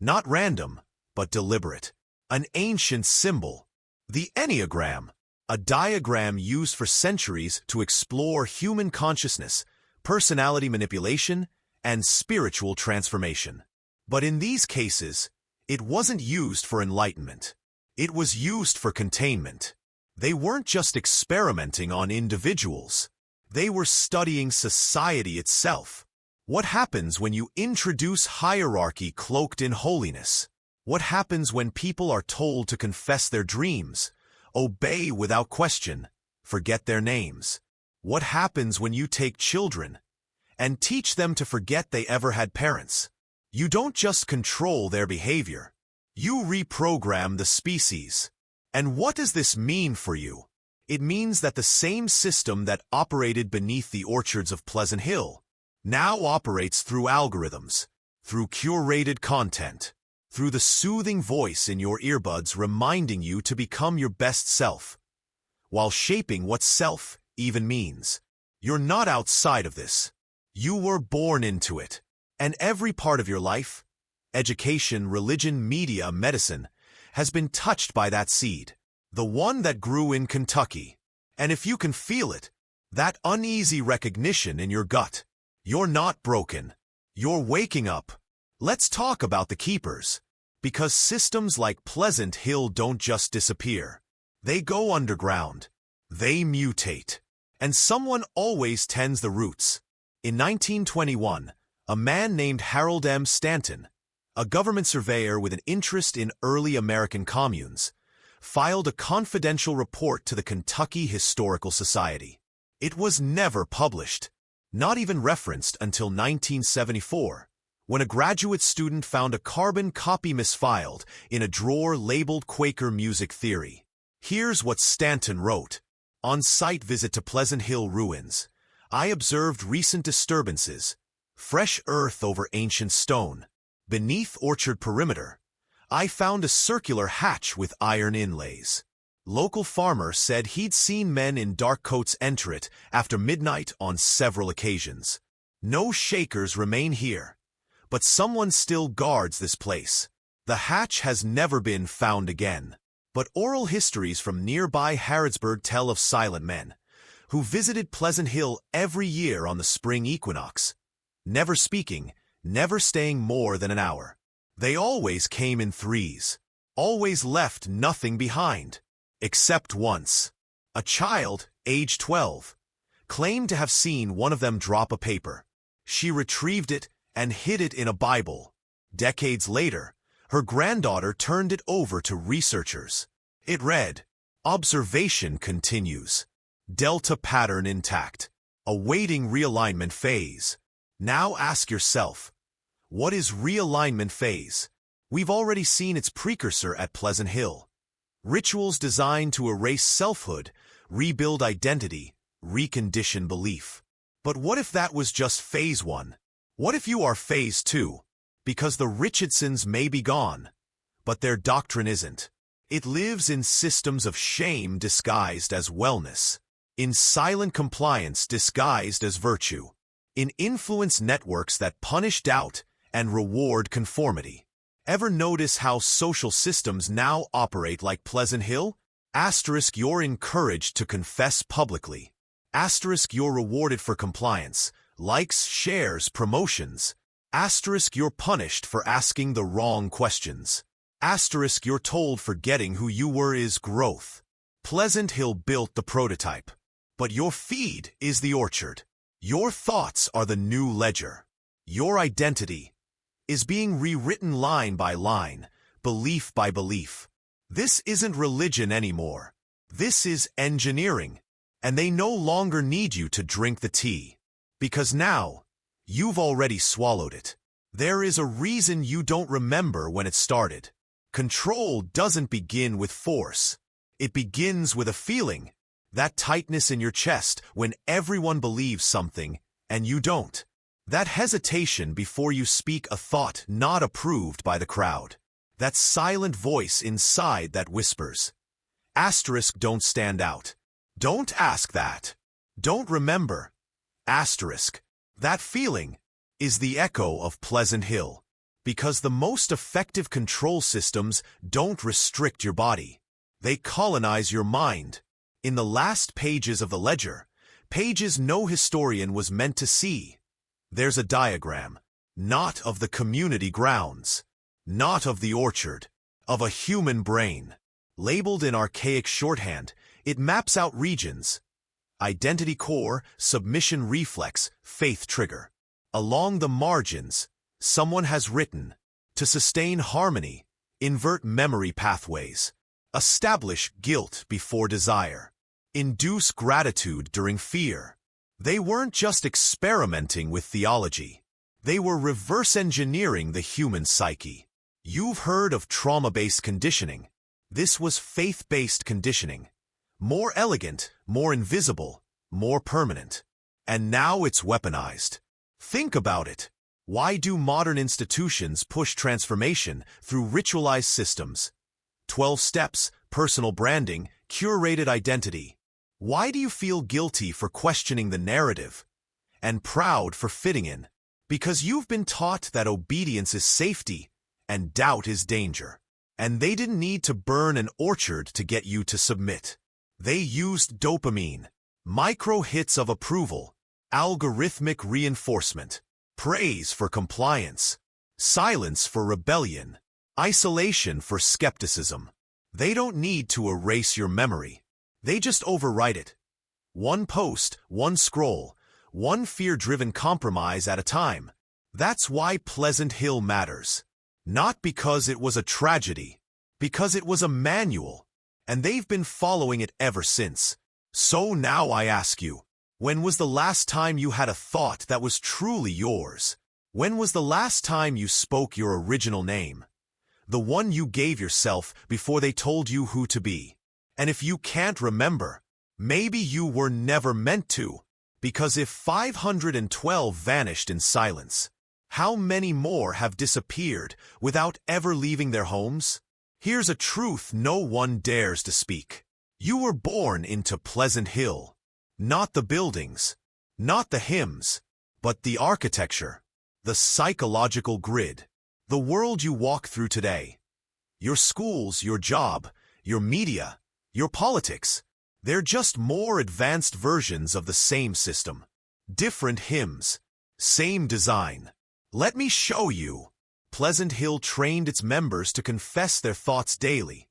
Not random, but deliberate. An ancient symbol. The Enneagram. A diagram used for centuries to explore human consciousness, personality manipulation, and spiritual transformation. But in these cases, it wasn't used for enlightenment. It was used for containment. They weren't just experimenting on individuals. They were studying society itself. What happens when you introduce hierarchy cloaked in holiness? What happens when people are told to confess their dreams, obey without question, forget their names? What happens when you take children and teach them to forget they ever had parents? You don't just control their behavior. You reprogram the species. And what does this mean for you? It means that the same system that operated beneath the orchards of Pleasant Hill now operates through algorithms, through curated content, through the soothing voice in your earbuds reminding you to become your best self, while shaping what self even means. You're not outside of this. You were born into it. And every part of your life, education, religion, media, medicine, has been touched by that seed, the one that grew in Kentucky. And if you can feel it, that uneasy recognition in your gut, you're not broken. You're waking up. Let's talk about the keepers. Because systems like Pleasant Hill don't just disappear. They go underground. They mutate. And someone always tends the roots. In 1921, a man named Harold M. Stanton, a government surveyor with an interest in early American communes, filed a confidential report to the Kentucky Historical Society. It was never published, not even referenced until 1974, when a graduate student found a carbon copy misfiled in a drawer labeled Quaker Music Theory. Here's what Stanton wrote. On-site visit to Pleasant Hill ruins, I observed recent disturbances, fresh earth over ancient stone. Beneath orchard perimeter, I found a circular hatch with iron inlays. Local farmer said he'd seen men in dark coats enter it after midnight on several occasions. No Shakers remain here, but someone still guards this place. The hatch has never been found again. But oral histories from nearby Harrodsburg tell of silent men who visited Pleasant Hill every year on the spring equinox. never speaking, never staying more than an hour. They always came in threes, always left nothing behind, except once. A child, age 12, claimed to have seen one of them drop a paper. She retrieved it and hid it in a Bible. Decades later, her granddaughter turned it over to researchers. It read, "Observation continues. Delta pattern intact. Awaiting realignment phase." Now ask yourself, what is realignment phase? We've already seen its precursor at Pleasant Hill. Rituals designed to erase selfhood, rebuild identity, recondition belief. But what if that was just phase 1? What if you are phase 2? Because the Richardsons may be gone, but their doctrine isn't. It lives in systems of shame disguised as wellness, in silent compliance disguised as virtue, in influence networks that punish doubt and reward conformity. Ever notice how social systems now operate like Pleasant Hill? Asterisk, you're encouraged to confess publicly. Asterisk, you're rewarded for compliance, likes, shares, promotions. Asterisk, you're punished for asking the wrong questions. Asterisk, you're told forgetting who you were is growth. Pleasant Hill built the prototype, but your feed is the orchard. Your thoughts are the new ledger. Your identity is being rewritten line by line, belief by belief. This isn't religion anymore. This is engineering. And they no longer need you to drink the tea, because now you've already swallowed it. There is a reason you don't remember when it started. Control doesn't begin with force. It begins with a feeling, that tightness in your chest when everyone believes something and you don't. That hesitation before you speak a thought not approved by the crowd. That silent voice inside that whispers. Asterisk, don't stand out. Don't ask that. Don't remember. Asterisk. That feeling is the echo of Pleasant Hill. Because the most effective control systems don't restrict your body. They colonize your mind. In the last pages of the ledger, pages no historian was meant to see, there's a diagram, not of the community grounds, not of the orchard, of a human brain. Labeled in archaic shorthand, it maps out regions. Identity core, submission reflex, faith trigger. Along the margins, someone has written, to sustain harmony, invert memory pathways, establish guilt before desire, induce gratitude during fear. They weren't just experimenting with theology. They were reverse engineering the human psyche. You've heard of trauma-based conditioning. This was faith-based conditioning. More elegant, more invisible, more permanent. And now it's weaponized. Think about it. Why do modern institutions push transformation through ritualized systems? 12 steps, personal branding, curated identity. Why do you feel guilty for questioning the narrative? And proud for fitting in? Because you've been taught that obedience is safety and doubt is danger. And they didn't need to burn an orchard to get you to submit. They used dopamine, micro hits of approval, algorithmic reinforcement, praise for compliance, silence for rebellion, isolation for skepticism. They don't need to erase your memory. They just overwrite it. One post, one scroll, one fear-driven compromise at a time. That's why Pleasant Hill matters. Not because it was a tragedy, because it was a manual, and they've been following it ever since. So now I ask you, when was the last time you had a thought that was truly yours? When was the last time you spoke your original name? The one you gave yourself before they told you who to be. And if you can't remember, maybe you were never meant to, because if 512 vanished in silence, how many more have disappeared without ever leaving their homes? Here's a truth no one dares to speak. You were born into Pleasant Hill. Not the buildings, not the hymns, but the architecture, the psychological grid, the world you walk through today. Your schools, your job, your media, your politics, they're just more advanced versions of the same system. Different hymns, Same design. Let me show you. Pleasant Hill trained its members to confess their thoughts daily.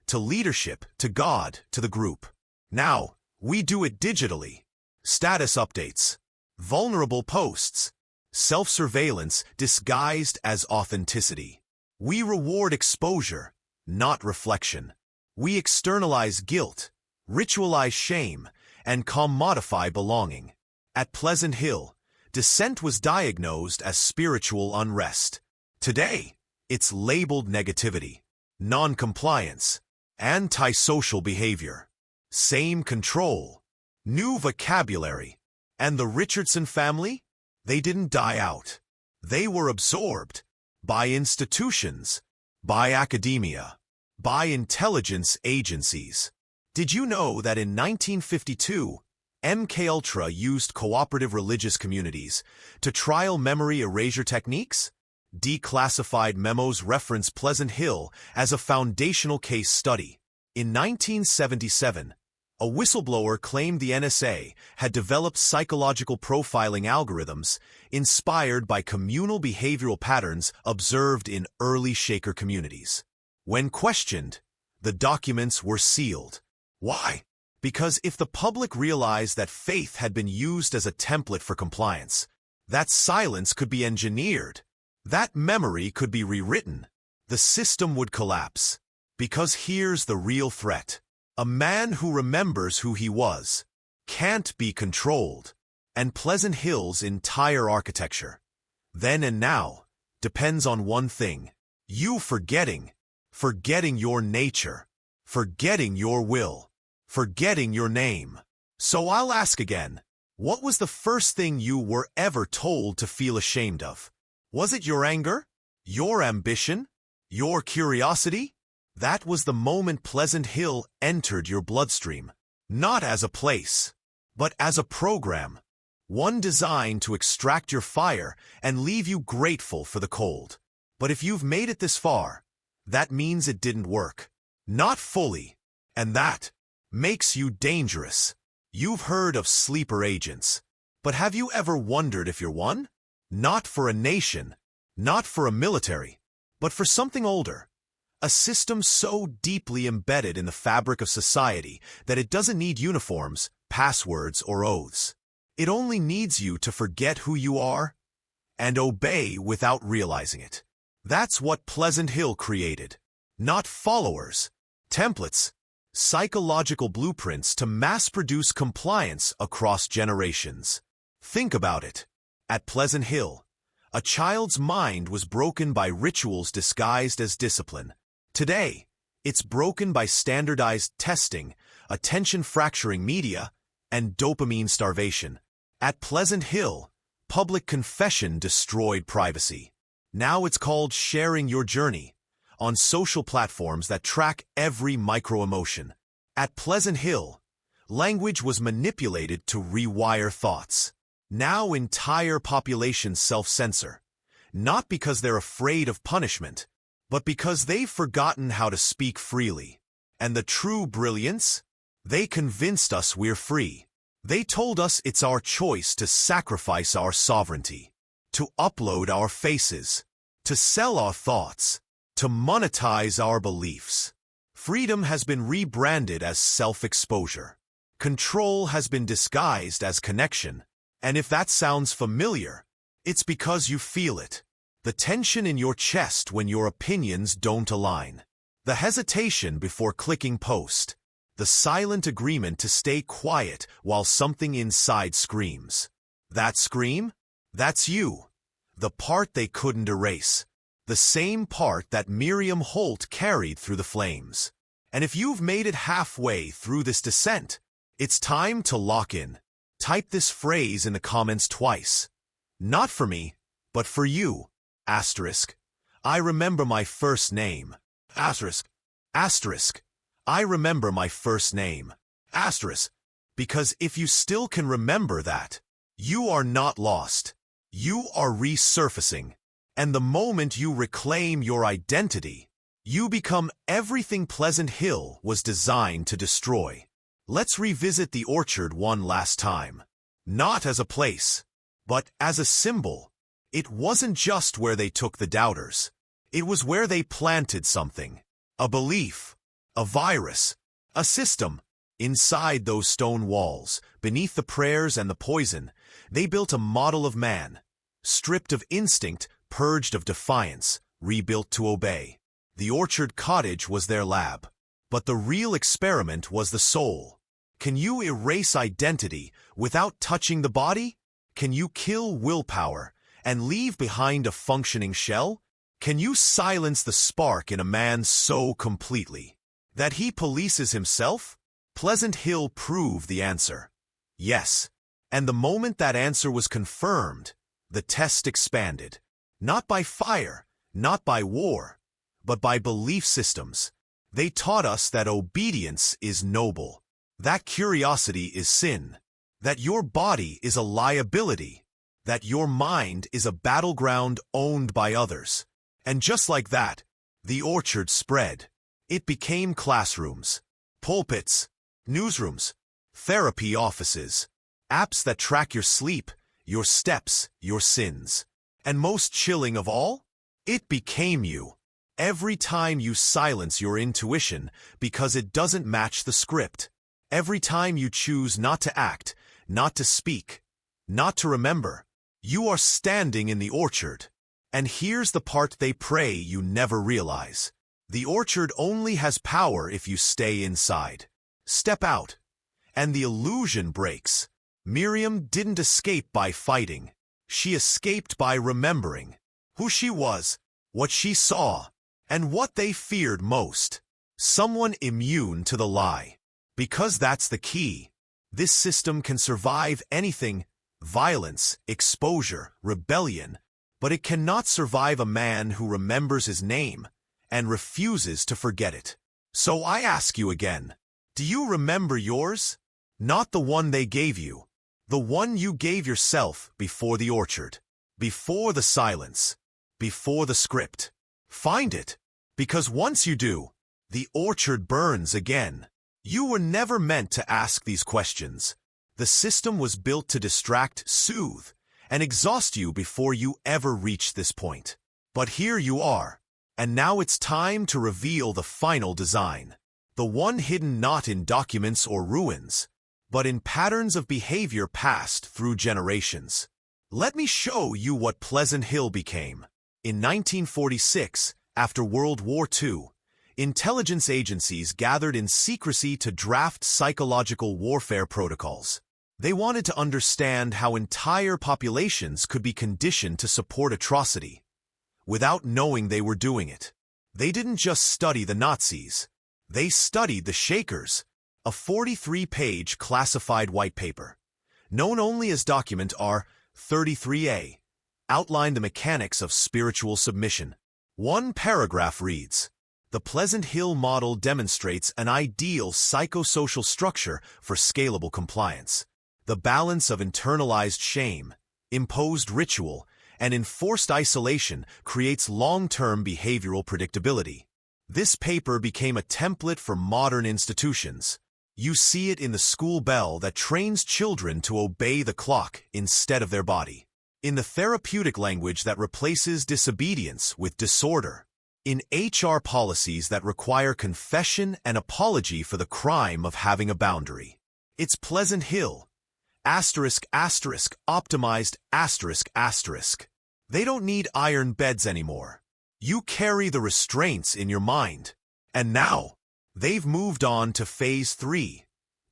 To leadership, to God, to the group. Now, we do it digitally. Status updates. Vulnerable posts. Self-surveillance disguised as authenticity. We reward exposure, not reflection. We externalize guilt, ritualize shame, and commodify belonging. At Pleasant Hill, dissent was diagnosed as spiritual unrest. Today, it's labeled negativity, non-compliance, antisocial behavior. Same control, new vocabulary. And the Richardson family? They didn't die out. They were absorbed by institutions, by academia, by intelligence agencies. Did you know that in 1952, MKUltra used cooperative religious communities to trial memory erasure techniques? Declassified memos reference Pleasant Hill as a foundational case study. In 1977, a whistleblower claimed the NSA had developed psychological profiling algorithms inspired by communal behavioral patterns observed in early Shaker communities. When questioned, the documents were sealed. Why? Because if the public realized that faith had been used as a template for compliance, that silence could be engineered, that memory could be rewritten, the system would collapse. Because here's the real threat. A man who remembers who he was can't be controlled, and Pleasant Hill's entire architecture, then and now, depends on one thing: you forgetting your nature, forgetting your will, forgetting your name. So I'll ask again, what was the first thing you were ever told to feel ashamed of? Was it your anger? Your ambition? Your curiosity? That was the moment Pleasant Hill entered your bloodstream, not as a place, but as a program, one designed to extract your fire and leave you grateful for the cold. But if you've made it this far, that means it didn't work. Not fully, and that makes you dangerous. You've heard of sleeper agents, but have you ever wondered if you're one? Not for a nation, not for a military, but for something older. A system so deeply embedded in the fabric of society that it doesn't need uniforms, passwords, or oaths. It only needs you to forget who you are and obey without realizing it. That's what Pleasant Hill created. Not followers, templates, psychological blueprints to mass-produce compliance across generations. Think about it. At Pleasant Hill, a child's mind was broken by rituals disguised as discipline. Today, it's broken by standardized testing, attention-fracturing media, and dopamine starvation. At Pleasant Hill, public confession destroyed privacy. Now it's called sharing your journey on social platforms that track every micro-emotion. At Pleasant Hill, language was manipulated to rewire thoughts. Now entire populations self-censor, not because they're afraid of punishment, but because they've forgotten how to speak freely. And the true brilliance? They convinced us we're free. They told us it's our choice to sacrifice our sovereignty, to upload our faces, to sell our thoughts, to monetize our beliefs. Freedom has been rebranded as self-exposure. Control has been disguised as connection. And if that sounds familiar, it's because you feel it. The tension in your chest when your opinions don't align. The hesitation before clicking post. The silent agreement to stay quiet while something inside screams. That scream? That's you. The part they couldn't erase. The same part that Miriam Holt carried through the flames. And if you've made it halfway through this descent, it's time to lock in. Type this phrase in the comments twice. Not for me, but for you. Asterisk. I remember my first name. Asterisk. Asterisk. I remember my first name. Asterisk. Because if you still can remember that, you are not lost. You are resurfacing. And the moment you reclaim your identity, you become everything Pleasant Hill was designed to destroy. Let's revisit the orchard one last time. Not as a place, But as a symbol, it wasn't just where they took the doubters. It was where they planted something. A belief, a virus, a system. Inside those stone walls, beneath the prayers and the poison, they built a model of man, stripped of instinct, purged of defiance, rebuilt to obey. The orchard cottage was their lab. But the real experiment was the soul. Can you erase identity without touching the body? Can you kill willpower and leave behind a functioning shell? Can you silence the spark in a man so completely that he polices himself? Pleasant Hill proved the answer. Yes. And the moment that answer was confirmed, the test expanded. Not by fire, not by war, but by belief systems. They taught us that obedience is noble, that curiosity is sin, that your body is a liability, that your mind is a battleground owned by others. And just like that, the orchard spread. It became classrooms, pulpits, newsrooms, therapy offices, apps that track your sleep, your steps, your sins. And most chilling of all, it became you. Every time you silence your intuition because it doesn't match the script, every time you choose not to act, not to speak, not to remember, you are standing in the orchard. And here's the part they pray you never realize. The orchard only has power if you stay inside. Step out, and the illusion breaks. Miriam didn't escape by fighting. She escaped by remembering who she was, what she saw, and what they feared most. Someone immune to the lie. Because that's the key. This system can survive anything, violence, exposure, rebellion, but it cannot survive a man who remembers his name and refuses to forget it. So I ask you again, do you remember yours? Not the one they gave you. The one you gave yourself before the orchard, before the silence, before the script. Find it, because once you do, the orchard burns again. You were never meant to ask these questions. The system was built to distract, soothe, and exhaust you before you ever reach this point. But here you are, and now it's time to reveal the final design. The one hidden not in documents or ruins, but in patterns of behavior passed through generations. Let me show you what Pleasant Hill became. In 1946, after World War II, intelligence agencies gathered in secrecy to draft psychological warfare protocols. They wanted to understand how entire populations could be conditioned to support atrocity, without knowing they were doing it. They didn't just study the Nazis. They studied the Shakers, a 43-page classified white paper, known only as Document R-33A, outlined the mechanics of spiritual submission. One paragraph reads, "The Pleasant Hill model demonstrates an ideal psychosocial structure for scalable compliance. The balance of internalized shame, imposed ritual, and enforced isolation creates long-term behavioral predictability." This paper became a template for modern institutions. You see it in the school bell that trains children to obey the clock instead of their body, in the therapeutic language that replaces disobedience with disorder, in HR policies that require confession and apology for the crime of having a boundary. It's Pleasant Hill, optimized, ****. They don't need iron beds anymore. You carry the restraints in your mind. And now, they've moved on to Phase 3,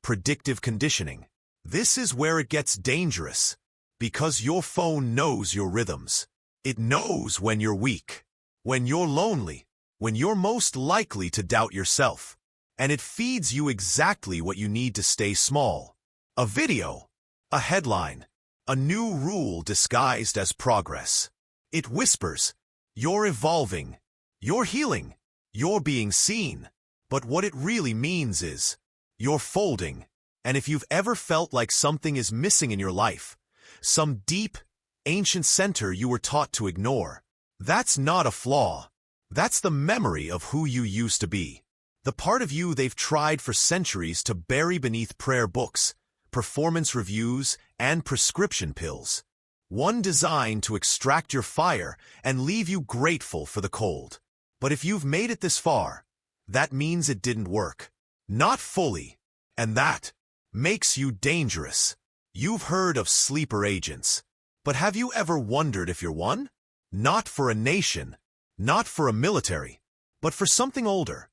predictive conditioning. This is where it gets dangerous, because your phone knows your rhythms. It knows when you're weak, when you're lonely, when you're most likely to doubt yourself. And it feeds you exactly what you need to stay small. A video, a headline, a new rule disguised as progress. It whispers, "You're evolving, you're healing, you're being seen." But what it really means is, you're folding. And if you've ever felt like something is missing in your life, some deep, ancient center you were taught to ignore, that's not a flaw. That's the memory of who you used to be. The part of you they've tried for centuries to bury beneath prayer books, performance reviews, and prescription pills. One designed to extract your fire and leave you grateful for the cold. But if you've made it this far, that means it didn't work. Not fully. And that makes you dangerous. You've heard of sleeper agents. But have you ever wondered if you're one? Not for a nation, not for a military, but for something older.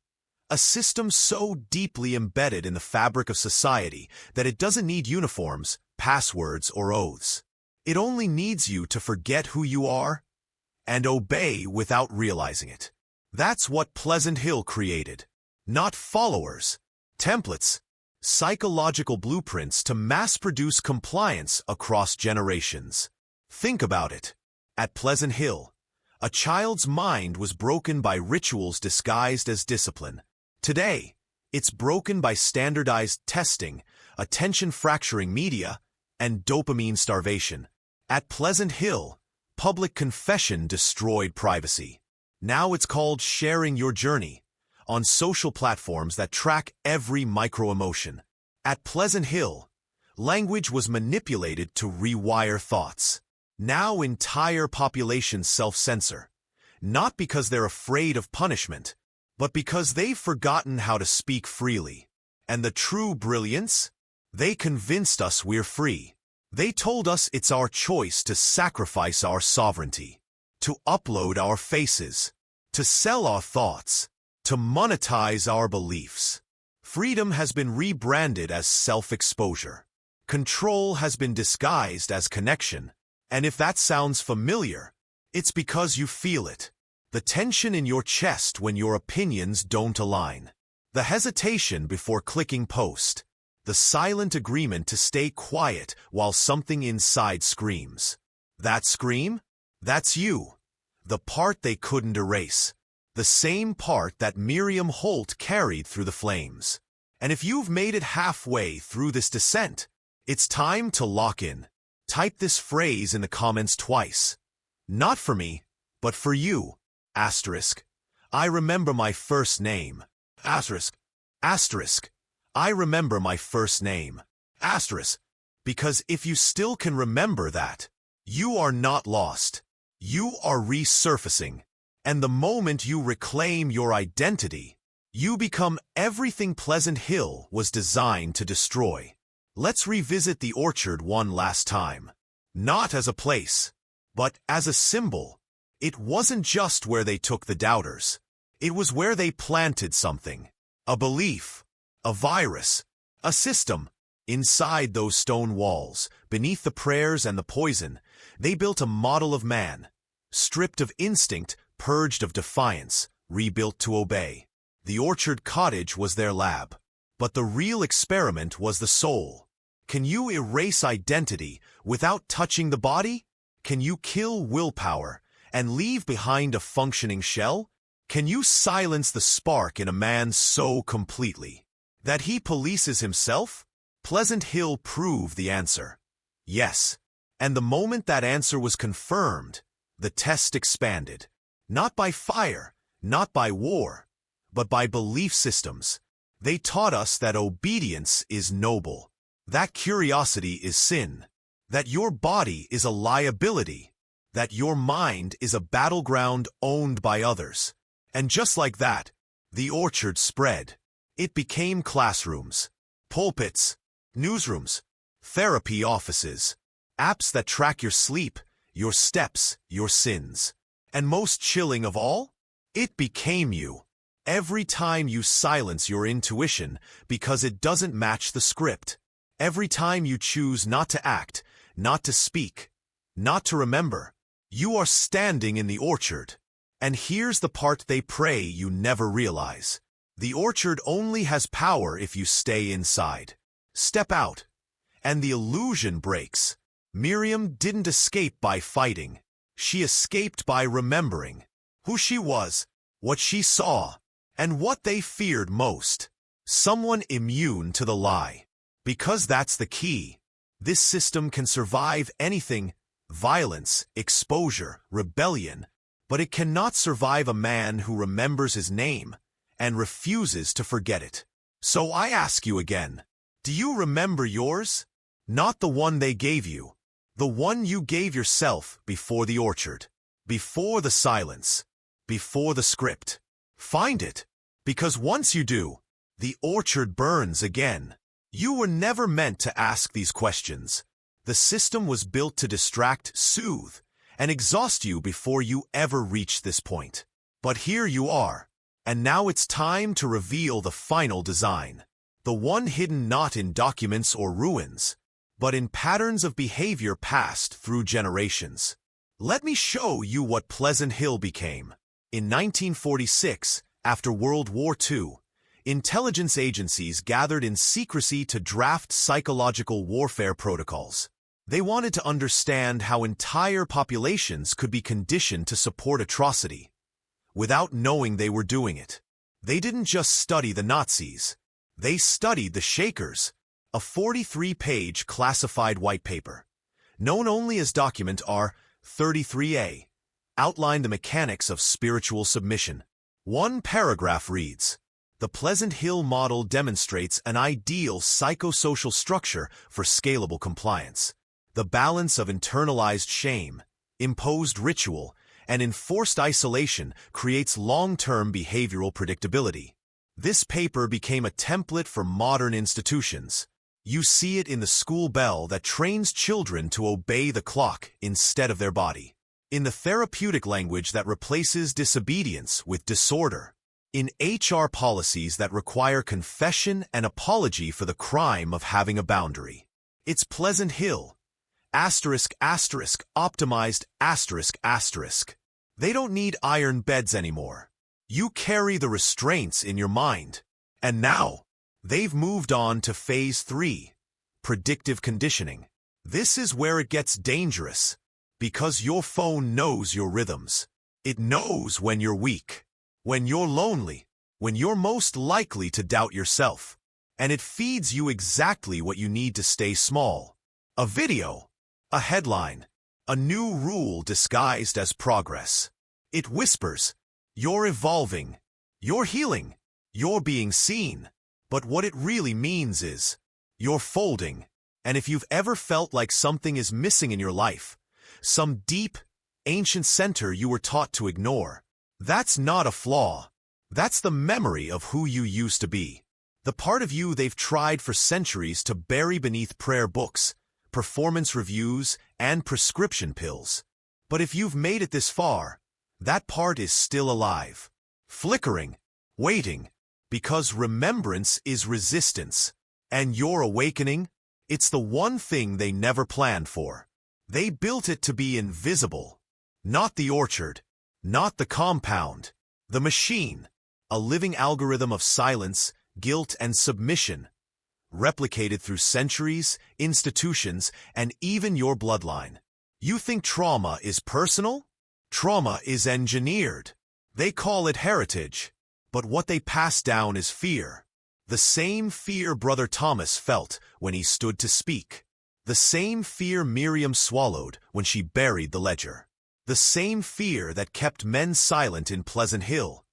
A system so deeply embedded in the fabric of society that it doesn't need uniforms, passwords, or oaths. It only needs you to forget who you are and obey without realizing it. That's what Pleasant Hill created. Not followers, templates, psychological blueprints to mass-produce compliance across generations. Think about it. At Pleasant Hill, a child's mind was broken by rituals disguised as discipline. Today, it's broken by standardized testing, attention-fracturing media, and dopamine starvation. At Pleasant Hill, public confession destroyed privacy. Now it's called sharing your journey on social platforms that track every micro-emotion. At Pleasant Hill, language was manipulated to rewire thoughts. Now entire populations self-censor, not because they're afraid of punishment, but because they've forgotten how to speak freely. And the true brilliance? They convinced us we're free. They told us it's our choice to sacrifice our sovereignty, to upload our faces, to sell our thoughts, to monetize our beliefs. Freedom has been rebranded as self-exposure. Control has been disguised as connection. And if that sounds familiar, it's because you feel it. The tension in your chest when your opinions don't align. The hesitation before clicking post. The silent agreement to stay quiet while something inside screams. That scream? That's you. The part they couldn't erase. The same part that Miriam Holt carried through the flames. And if you've made it halfway through this descent, it's time to lock in. Type this phrase in the comments twice. Not for me, but for you. Asterisk. I remember my first name. Asterisk. Asterisk. I remember my first name. Asterisk. Because if you still can remember that, you are not lost. You are resurfacing. And the moment you reclaim your identity, you become everything Pleasant Hill was designed to destroy. Let's revisit the orchard one last time. Not as a place, but as a symbol. It wasn't just where they took the doubters. It was where they planted something. A belief, a virus, a system. Inside those stone walls, beneath the prayers and the poison, they built a model of man. Stripped of instinct, purged of defiance, rebuilt to obey. The orchard cottage was their lab. But the real experiment was the soul. Can you erase identity without touching the body? Can you kill willpower and leave behind a functioning shell? Can you silence the spark in a man so completely that he polices himself? Pleasant Hill proved the answer. Yes. And the moment that answer was confirmed, the test expanded. Not by fire, not by war, but by belief systems. They taught us that obedience is noble, that curiosity is sin, that your body is a liability, that your mind is a battleground owned by others. And just like that, the orchard spread. It became classrooms, pulpits, newsrooms, therapy offices, apps that track your sleep, your steps, your sins. And most chilling of all, it became you. Every time you silence your intuition because it doesn't match the script. Every time you choose not to act, not to speak, not to remember, you are standing in the orchard. And here's the part they pray you never realize. The orchard only has power if you stay inside. Step out, and the illusion breaks. Miriam didn't escape by fighting. She escaped by remembering who she was, what she saw, and what they feared most. Someone immune to the lie. Because that's the key. This system can survive anything, violence, exposure, rebellion, but it cannot survive a man who remembers his name and refuses to forget it. So I ask you again, do you remember yours? Not the one they gave you, The one you gave yourself before the orchard, before the silence, before the script. Find it, because once you do, the orchard burns again. You were never meant to ask these questions. The system was built to distract, soothe, and exhaust you before you ever reach this point. But here you are, and now it's time to reveal the final design. The one hidden not in documents or ruins, but in patterns of behavior passed through generations. Let me show you what Pleasant Hill became. In 1946, after World War II, intelligence agencies gathered in secrecy to draft psychological warfare protocols. They wanted to understand how entire populations could be conditioned to support atrocity, without knowing they were doing it. They didn't just study the Nazis. They studied the Shakers, a 43-page classified white paper, known only as Document R-33A, outlined the mechanics of spiritual submission. One paragraph reads, "The Pleasant Hill model demonstrates an ideal psychosocial structure for scalable compliance. The balance of internalized shame, imposed ritual, and enforced isolation creates long-term behavioral predictability." This paper became a template for modern institutions. You see it in the school bell that trains children to obey the clock instead of their body, in the therapeutic language that replaces disobedience with disorder, in HR policies that require confession and apology for the crime of having a boundary. It's Pleasant Hill. Optimized ***. They don't need iron beds anymore. You carry the restraints in your mind. And now, they've moved on to Phase 3, predictive conditioning. This is where it gets dangerous, because your phone knows your rhythms. It knows when you're weak, when you're lonely, when you're most likely to doubt yourself. And it feeds you exactly what you need to stay small. A video, a headline, a new rule disguised as progress. It whispers, "You're evolving, you're healing, you're being seen." But what it really means is, you're folding. And if you've ever felt like something is missing in your life, some deep, ancient center you were taught to ignore, that's not a flaw. That's the memory of who you used to be. The part of you they've tried for centuries to bury beneath prayer books, performance reviews, and prescription pills. But if you've made it this far, that part is still alive, flickering, waiting, because remembrance is resistance. And your awakening, it's the one thing they never planned for. They built it to be invisible. Not the orchard, not the compound, the machine, a living algorithm of silence, guilt, and submission, replicated through centuries, institutions, and even your bloodline. You think trauma is personal? Trauma is engineered. They call it heritage. But what they pass down is fear. The same fear Brother Thomas felt when he stood to speak. The same fear Miriam swallowed when she buried the ledger. The same fear that kept men silent in Pleasant Hill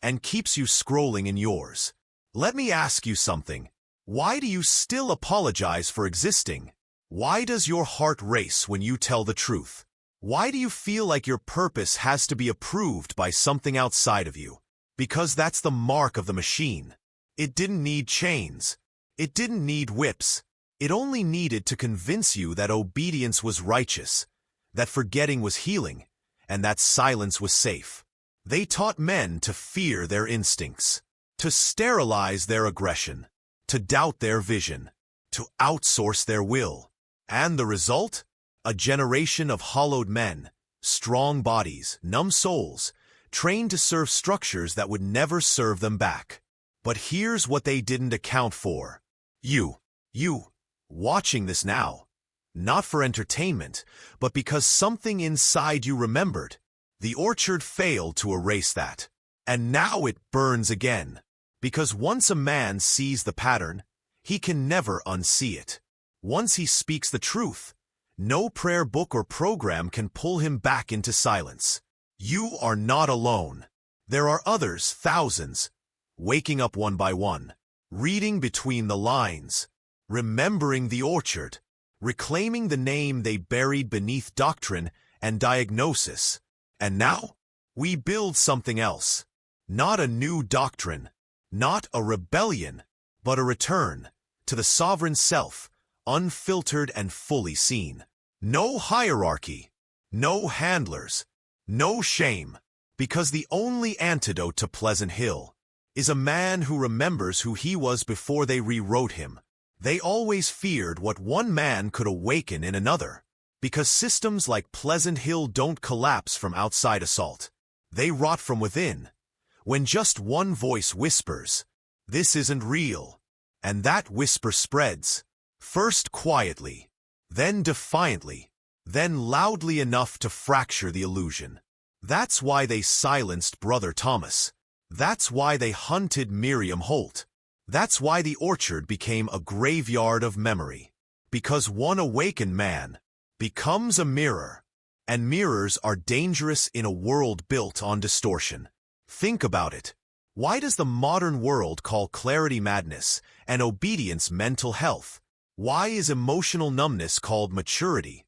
and keeps you scrolling in yours. Let me ask you something. Why do you still apologize for existing? Why does your heart race when you tell the truth? Why do you feel like your purpose has to be approved by something outside of you? Because that's the mark of the machine. It didn't need chains. It didn't need whips. It only needed to convince you that obedience was righteous, that forgetting was healing, and that silence was safe. They taught men to fear their instincts, to sterilize their aggression, to doubt their vision, to outsource their will. And the result? A generation of hollowed men, strong bodies, numb souls, trained to serve structures that would never serve them back. But here's what they didn't account for. You, watching this now, not for entertainment, but because something inside you remembered. The orchard failed to erase that. And now it burns again. Because once a man sees the pattern, he can never unsee it. Once he speaks the truth, no prayer book or program can pull him back into silence. You are not alone. There are others, thousands, waking up one by one, reading between the lines, remembering the orchard, reclaiming the name they buried beneath doctrine and diagnosis. And now, we build something else. Not a new doctrine, not a rebellion, but a return to the sovereign self, unfiltered and fully seen. No hierarchy, no handlers, no shame, because the only antidote to Pleasant Hill is a man who remembers who he was before they rewrote him. They always feared what one man could awaken in another, because systems like Pleasant Hill don't collapse from outside assault. They rot from within. When just one voice whispers, "This isn't real," and that whisper spreads, first quietly, then defiantly, then loudly enough to fracture the illusion. That's why they silenced Brother Thomas. That's why they hunted Miriam Holt. That's why the orchard became a graveyard of memory. Because one awakened man becomes a mirror, and mirrors are dangerous in a world built on distortion. Think about it. Why does the modern world call clarity madness and obedience mental health? Why is emotional numbness called maturity,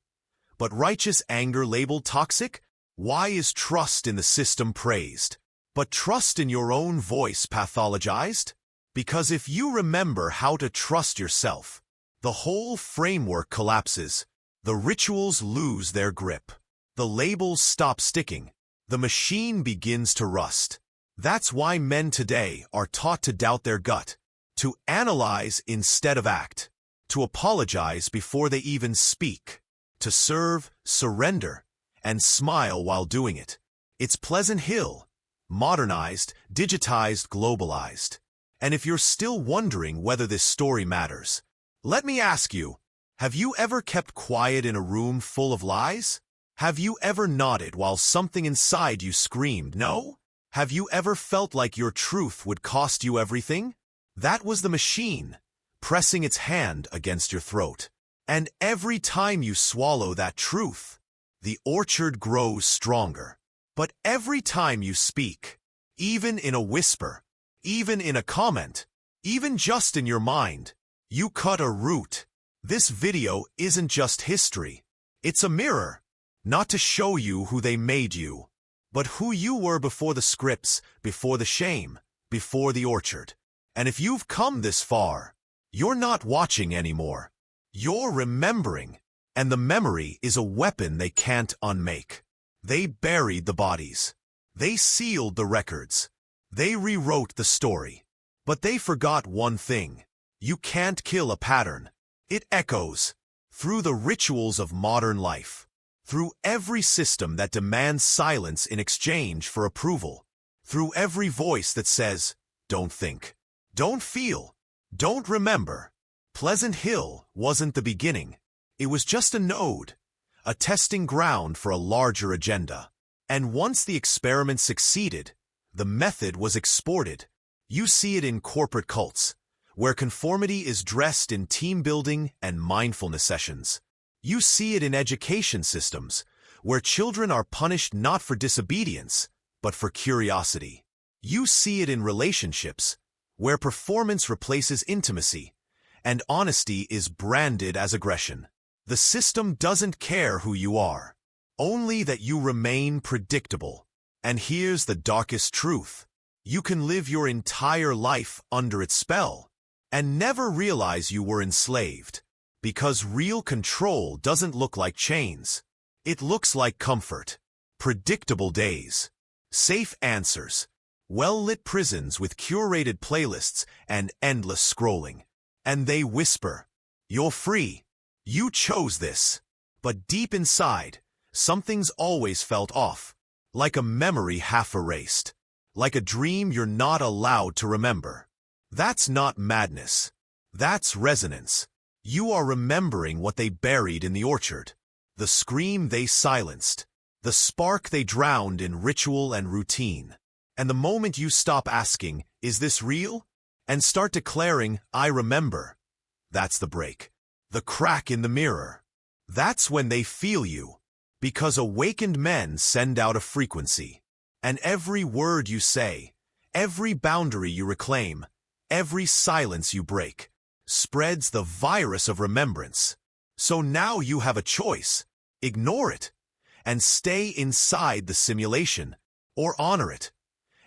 but righteous anger labeled toxic? Why is trust in the system praised, but trust in your own voice pathologized? Because if you remember how to trust yourself, the whole framework collapses. The rituals lose their grip. The labels stop sticking. The machine begins to rust. That's why men today are taught to doubt their gut, to analyze instead of act, to apologize before they even speak, to serve, surrender, and smile while doing it. It's Pleasant Hill, modernized, digitized, globalized. And if you're still wondering whether this story matters, let me ask you, have you ever kept quiet in a room full of lies? Have you ever nodded while something inside you screamed no? Have you ever felt like your truth would cost you everything? That was the machine, pressing its hand against your throat. And every time you swallow that truth, the orchard grows stronger. But every time you speak, even in a whisper, even in a comment, even just in your mind, you cut a root. This video isn't just history. It's a mirror, not to show you who they made you, but who you were before the scripts, before the shame, before the orchard. And if you've come this far, you're not watching anymore. You're remembering. And the memory is a weapon they can't unmake. They buried the bodies. They sealed the records. They rewrote the story. But they forgot one thing. You can't kill a pattern. It echoes through the rituals of modern life, through every system that demands silence in exchange for approval, through every voice that says, don't think, don't feel, don't remember. Pleasant Hill wasn't the beginning. It was just a node, a testing ground for a larger agenda. And once the experiment succeeded, the method was exported. You see it in corporate cults, where conformity is dressed in team building and mindfulness sessions. You see it in education systems, where children are punished not for disobedience, but for curiosity. You see it in relationships, where performance replaces intimacy, and honesty is branded as aggression. The system doesn't care who you are, only that you remain predictable. And here's the darkest truth. You can live your entire life under its spell and never realize you were enslaved. Because real control doesn't look like chains. It looks like comfort, predictable days, safe answers, well-lit prisons with curated playlists and endless scrolling. And they whisper, you're free. You chose this. But deep inside, something's always felt off. Like a memory half erased. Like a dream you're not allowed to remember. That's not madness. That's resonance. You are remembering what they buried in the orchard. The scream they silenced. The spark they drowned in ritual and routine. And the moment you stop asking, is this real? And start declaring, I remember. That's the break. The crack in the mirror. That's when they feel you. Because awakened men send out a frequency. And every word you say, every boundary you reclaim, every silence you break, spreads the virus of remembrance. So now you have a choice. Ignore it, and stay inside the simulation, or honor it,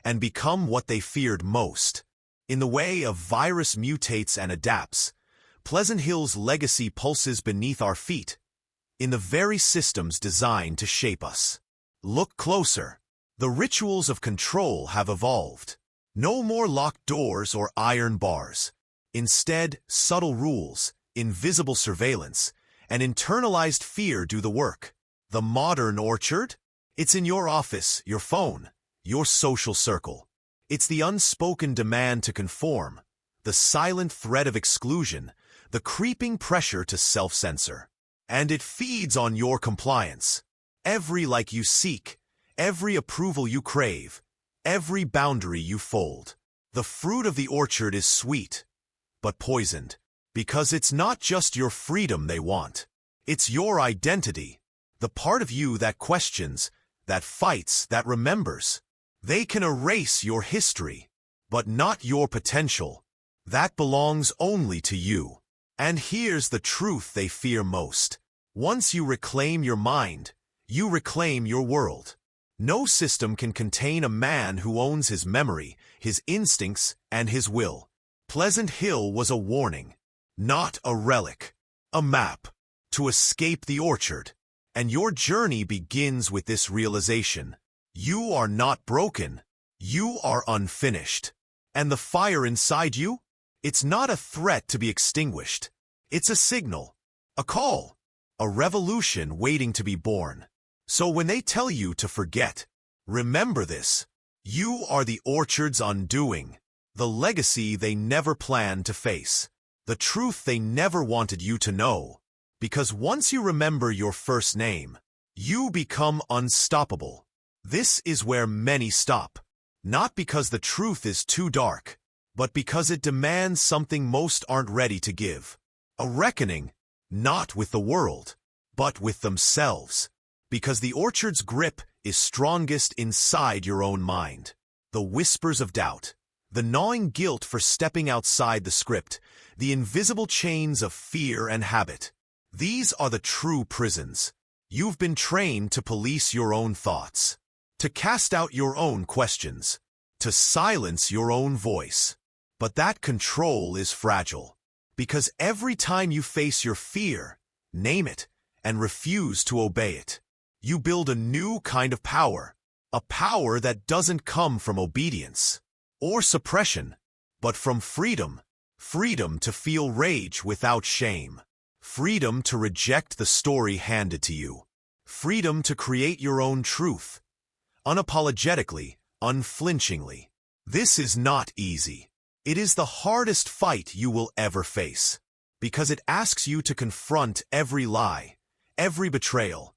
and become what they feared most. In the way a virus mutates and adapts, Pleasant Hill's legacy pulses beneath our feet, in the very systems designed to shape us. Look closer. The rituals of control have evolved. No more locked doors or iron bars. Instead, subtle rules, invisible surveillance, and internalized fear do the work. The modern orchard? It's in your office, your phone, your social circle. It's the unspoken demand to conform, the silent threat of exclusion, the creeping pressure to self-censor. And it feeds on your compliance. Every like you seek, every approval you crave, every boundary you fold. The fruit of the orchard is sweet, but poisoned, because it's not just your freedom they want. It's your identity, the part of you that questions, that fights, that remembers. They can erase your history, but not your potential. That belongs only to you. And here's the truth they fear most. Once you reclaim your mind, you reclaim your world. No system can contain a man who owns his memory, his instincts, and his will. Pleasant Hill was a warning, not a relic, a map to escape the orchard. And your journey begins with this realization. You are not broken. You are unfinished. And the fire inside you? It's not a threat to be extinguished. It's a signal, a call, a revolution waiting to be born. So when they tell you to forget, remember this. You are the orchard's undoing, the legacy they never planned to face, the truth they never wanted you to know. Because once you remember your first name, you become unstoppable. This is where many stop, not because the truth is too dark, but because it demands something most aren't ready to give. A reckoning, not with the world, but with themselves. Because the orchard's grip is strongest inside your own mind. The whispers of doubt, the gnawing guilt for stepping outside the script, the invisible chains of fear and habit. These are the true prisons. You've been trained to police your own thoughts, to cast out your own questions, to silence your own voice. But that control is fragile, because every time you face your fear, name it, and refuse to obey it, you build a new kind of power, a power that doesn't come from obedience or suppression, but from freedom. Freedom to feel rage without shame. Freedom to reject the story handed to you. Freedom to create your own truth, unapologetically, unflinchingly. This is not easy. It is the hardest fight you will ever face, because it asks you to confront every lie, every betrayal,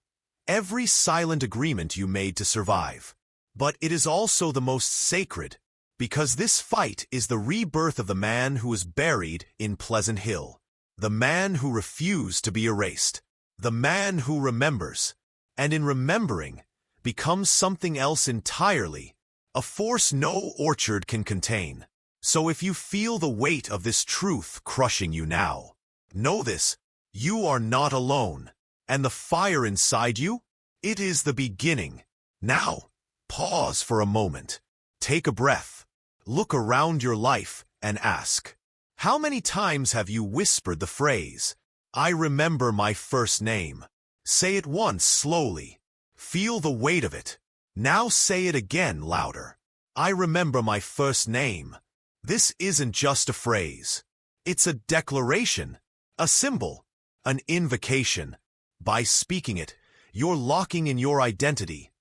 every silent agreement you made to survive. But it is also the most sacred, because this fight is the rebirth of the man who was buried in Pleasant Hill, the man who refused to be erased, the man who remembers, and in remembering, becomes something else entirely, a force no orchard can contain. So if you feel the weight of this truth crushing you now, know this: you are not alone. And the fire inside you? It is the beginning. Now, pause for a moment. Take a breath. Look around your life and ask, how many times have you whispered the phrase, "I remember my first name"? Say it once slowly. Feel the weight of it. Now say it again louder. I remember my first name. This isn't just a phrase. It's a declaration, a symbol, an invocation. By speaking it, you're locking in your identity,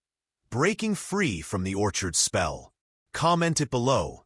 breaking free from the orchard spell. Comment it below,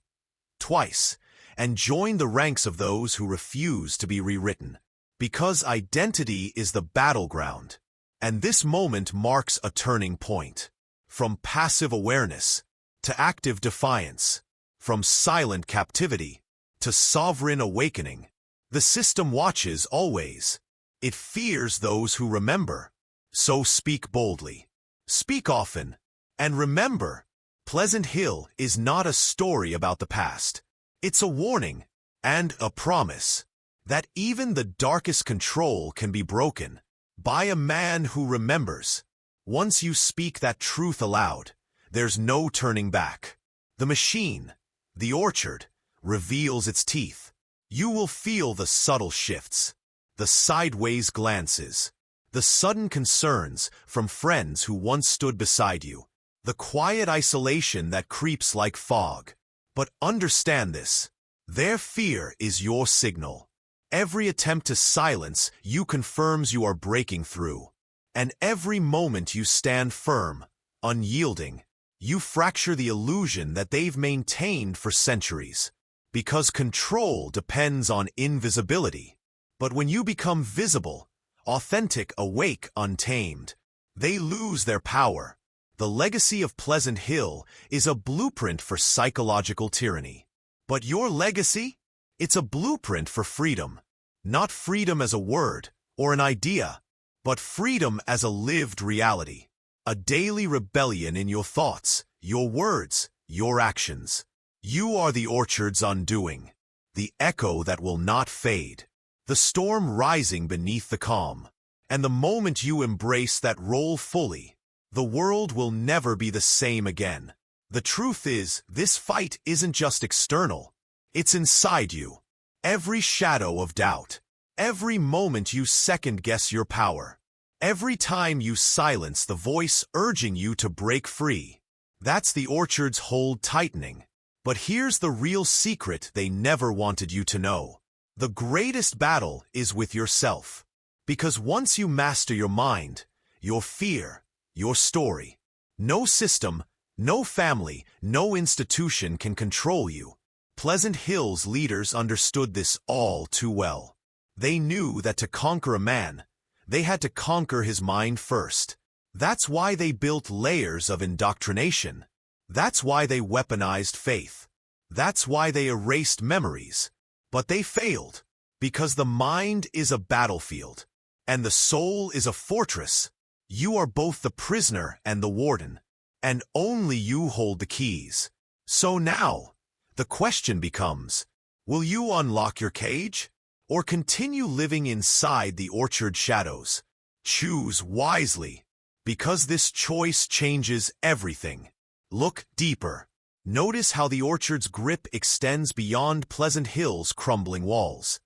twice, and join the ranks of those who refuse to be rewritten. Because identity is the battleground, and this moment marks a turning point. From passive awareness to active defiance, from silent captivity to sovereign awakening. The system watches always. It fears those who remember. So speak boldly. Speak often. And remember, Pleasant Hill is not a story about the past. It's a warning and a promise. that even the darkest control can be broken by a man who remembers. Once you speak that truth aloud, there's no turning back. The machine, the orchard, reveals its teeth. You will feel the subtle shifts, the sideways glances, the sudden concerns from friends who once stood beside you, the quiet isolation that creeps like fog. But understand this, their fear is your signal. Every attempt to silence you confirms you are breaking through. And every moment you stand firm, unyielding, you fracture the illusion that they've maintained for centuries. Because control depends on invisibility. But when you become visible, authentic, awake, untamed, they lose their power. The legacy of Pleasant Hill is a blueprint for psychological tyranny. But your legacy? It's a blueprint for freedom. Not freedom as a word or an idea, but freedom as a lived reality. A daily rebellion in your thoughts, your words, your actions. You are the orchard's undoing, the echo that will not fade, the storm rising beneath the calm. And the moment you embrace that role fully, the world will never be the same again. The truth is, this fight isn't just external, it's inside you. Every shadow of doubt, every moment you second-guess your power, every time you silence the voice urging you to break free. That's the orchard's hold tightening. But here's the real secret they never wanted you to know. The greatest battle is with yourself. Because once you master your mind, your fear, your story, no system, no family, no institution can control you. Pleasant Hill's leaders understood this all too well. They knew that to conquer a man, they had to conquer his mind first. That's why they built layers of indoctrination. That's why they weaponized faith. That's why they erased memories. But they failed, because the mind is a battlefield, and the soul is a fortress. You are both the prisoner and the warden, and only you hold the keys. So now, the question becomes, will you unlock your cage, or continue living inside the orchard shadows? Choose wisely, because this choice changes everything. Look deeper. Notice how the orchard's grip extends beyond Pleasant Hill's crumbling walls,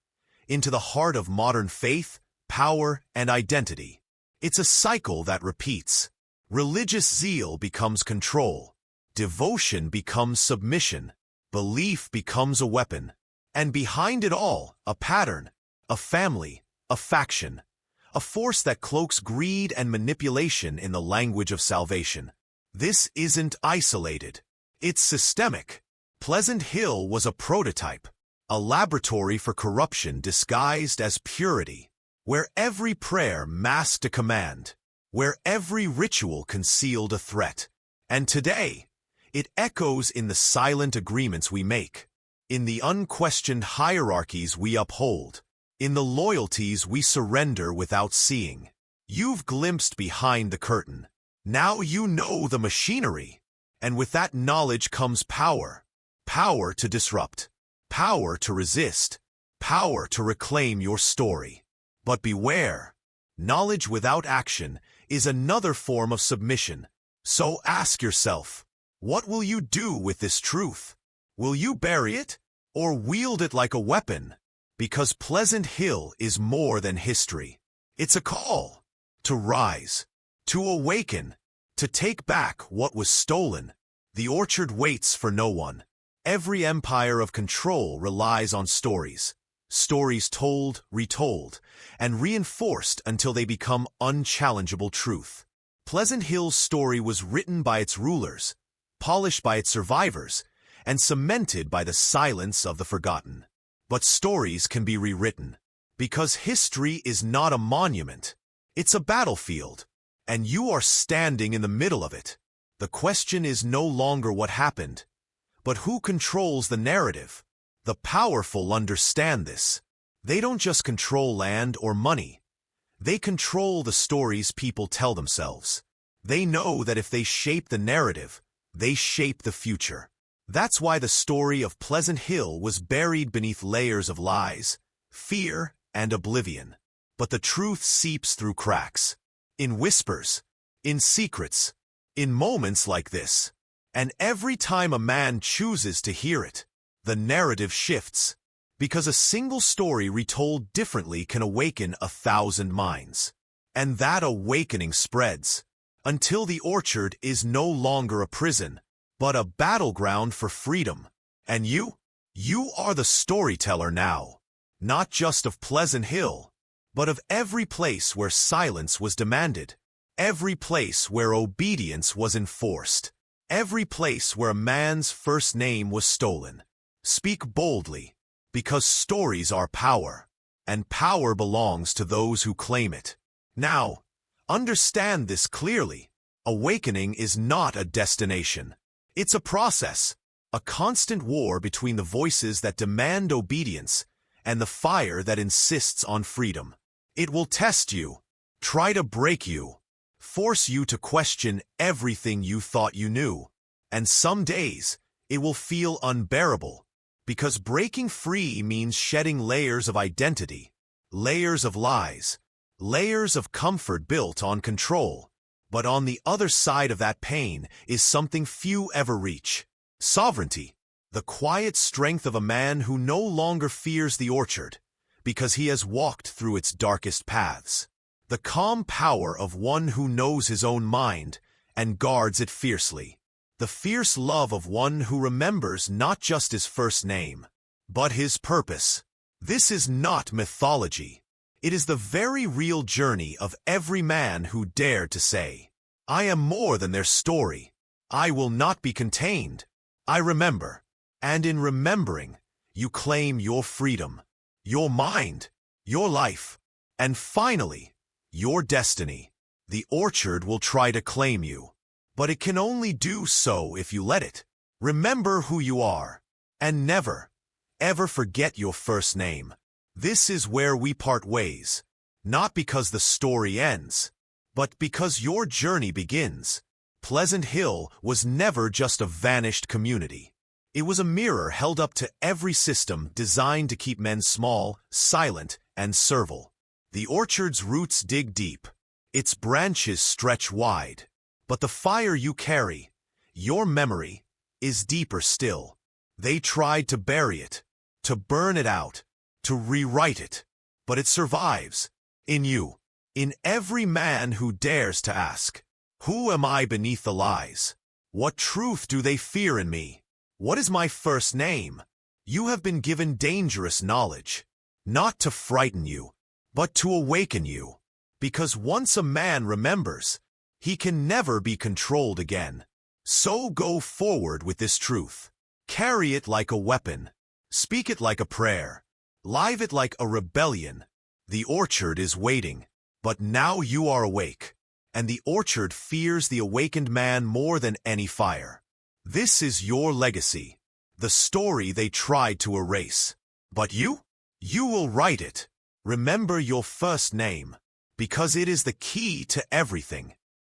into the heart of modern faith, power, and identity. It's a cycle that repeats. Religious zeal becomes control, devotion becomes submission, belief becomes a weapon, and behind it all, a pattern, a family, a faction, a force that cloaks greed and manipulation in the language of salvation. This isn't isolated. It's systemic. Pleasant Hill was a prototype, a laboratory for corruption disguised as purity, where every prayer masked a command, where every ritual concealed a threat. And today, it echoes in the silent agreements we make, in the unquestioned hierarchies we uphold, in the loyalties we surrender without seeing. You've glimpsed behind the curtain. Now you know the machinery. And with that knowledge comes power. Power to disrupt. Power to resist. Power to reclaim your story. But beware. Knowledge without action is another form of submission. So ask yourself, what will you do with this truth? Will you bury it, or wield it like a weapon? Because Pleasant Hill is more than history. It's a call to rise, to awaken, to take back what was stolen. The orchard waits for no one. Every empire of control relies on stories. Stories told, retold, and reinforced until they become unchallengeable truth. Pleasant Hill's story was written by its rulers, polished by its survivors, and cemented by the silence of the forgotten. But stories can be rewritten, because history is not a monument. It's a battlefield, and you are standing in the middle of it. The question is no longer what happened, but who controls the narrative. The powerful understand this. They don't just control land or money. They control the stories people tell themselves. They know that if they shape the narrative, they shape the future. That's why the story of Pleasant Hill was buried beneath layers of lies, fear, and oblivion. But the truth seeps through cracks. In whispers, in secrets, in moments like this. And every time a man chooses to hear it, the narrative shifts. Because a single story retold differently can awaken 1,000 minds. And that awakening spreads, until the orchard is no longer a prison, but a battleground for freedom. And you are the storyteller now, not just of Pleasant Hill, but of every place where silence was demanded, every place where obedience was enforced, every place where a man's first name was stolen. Speak boldly, because stories are power, and power belongs to those who claim it. Now, understand this clearly. Awakening is not a destination. It's a process, a constant war between the voices that demand obedience and the fire that insists on freedom. It will test you, try to break you, force you to question everything you thought you knew. And some days, it will feel unbearable, because breaking free means shedding layers of identity, layers of lies, layers of comfort built on control. But on the other side of that pain is something few ever reach. Sovereignty, the quiet strength of a man who no longer fears the orchard, because he has walked through its darkest paths. The calm power of one who knows his own mind and guards it fiercely. The fierce love of one who remembers not just his first name, but his purpose. This is not mythology. It is the very real journey of every man who dared to say, "I am more than their story. I will not be contained. I remember." And in remembering, you claim your freedom, your mind, your life, and finally, your destiny. The orchard will try to claim you, but it can only do so if you let it. Remember who you are, and never, ever forget your first name. This is where we part ways, not because the story ends, but because your journey begins. Pleasant Hill was never just a vanished community. It was a mirror held up to every system designed to keep men small, silent, and servile. The orchard's roots dig deep, its branches stretch wide, but the fire you carry, your memory, is deeper still. They tried to bury it, to burn it out, to rewrite it, but it survives, in you, in every man who dares to ask, "Who am I beneath the lies? What truth do they fear in me? What is my first name?" You have been given dangerous knowledge, not to frighten you, but to awaken you, because once a man remembers, he can never be controlled again. So go forward with this truth. Carry it like a weapon. Speak it like a prayer. Live it like a rebellion. The orchard is waiting, but now you are awake, and the orchard fears the awakened man more than any fire. This is your legacy, the story they tried to erase. But you will write it. Remember your first name, because it is the key to everything.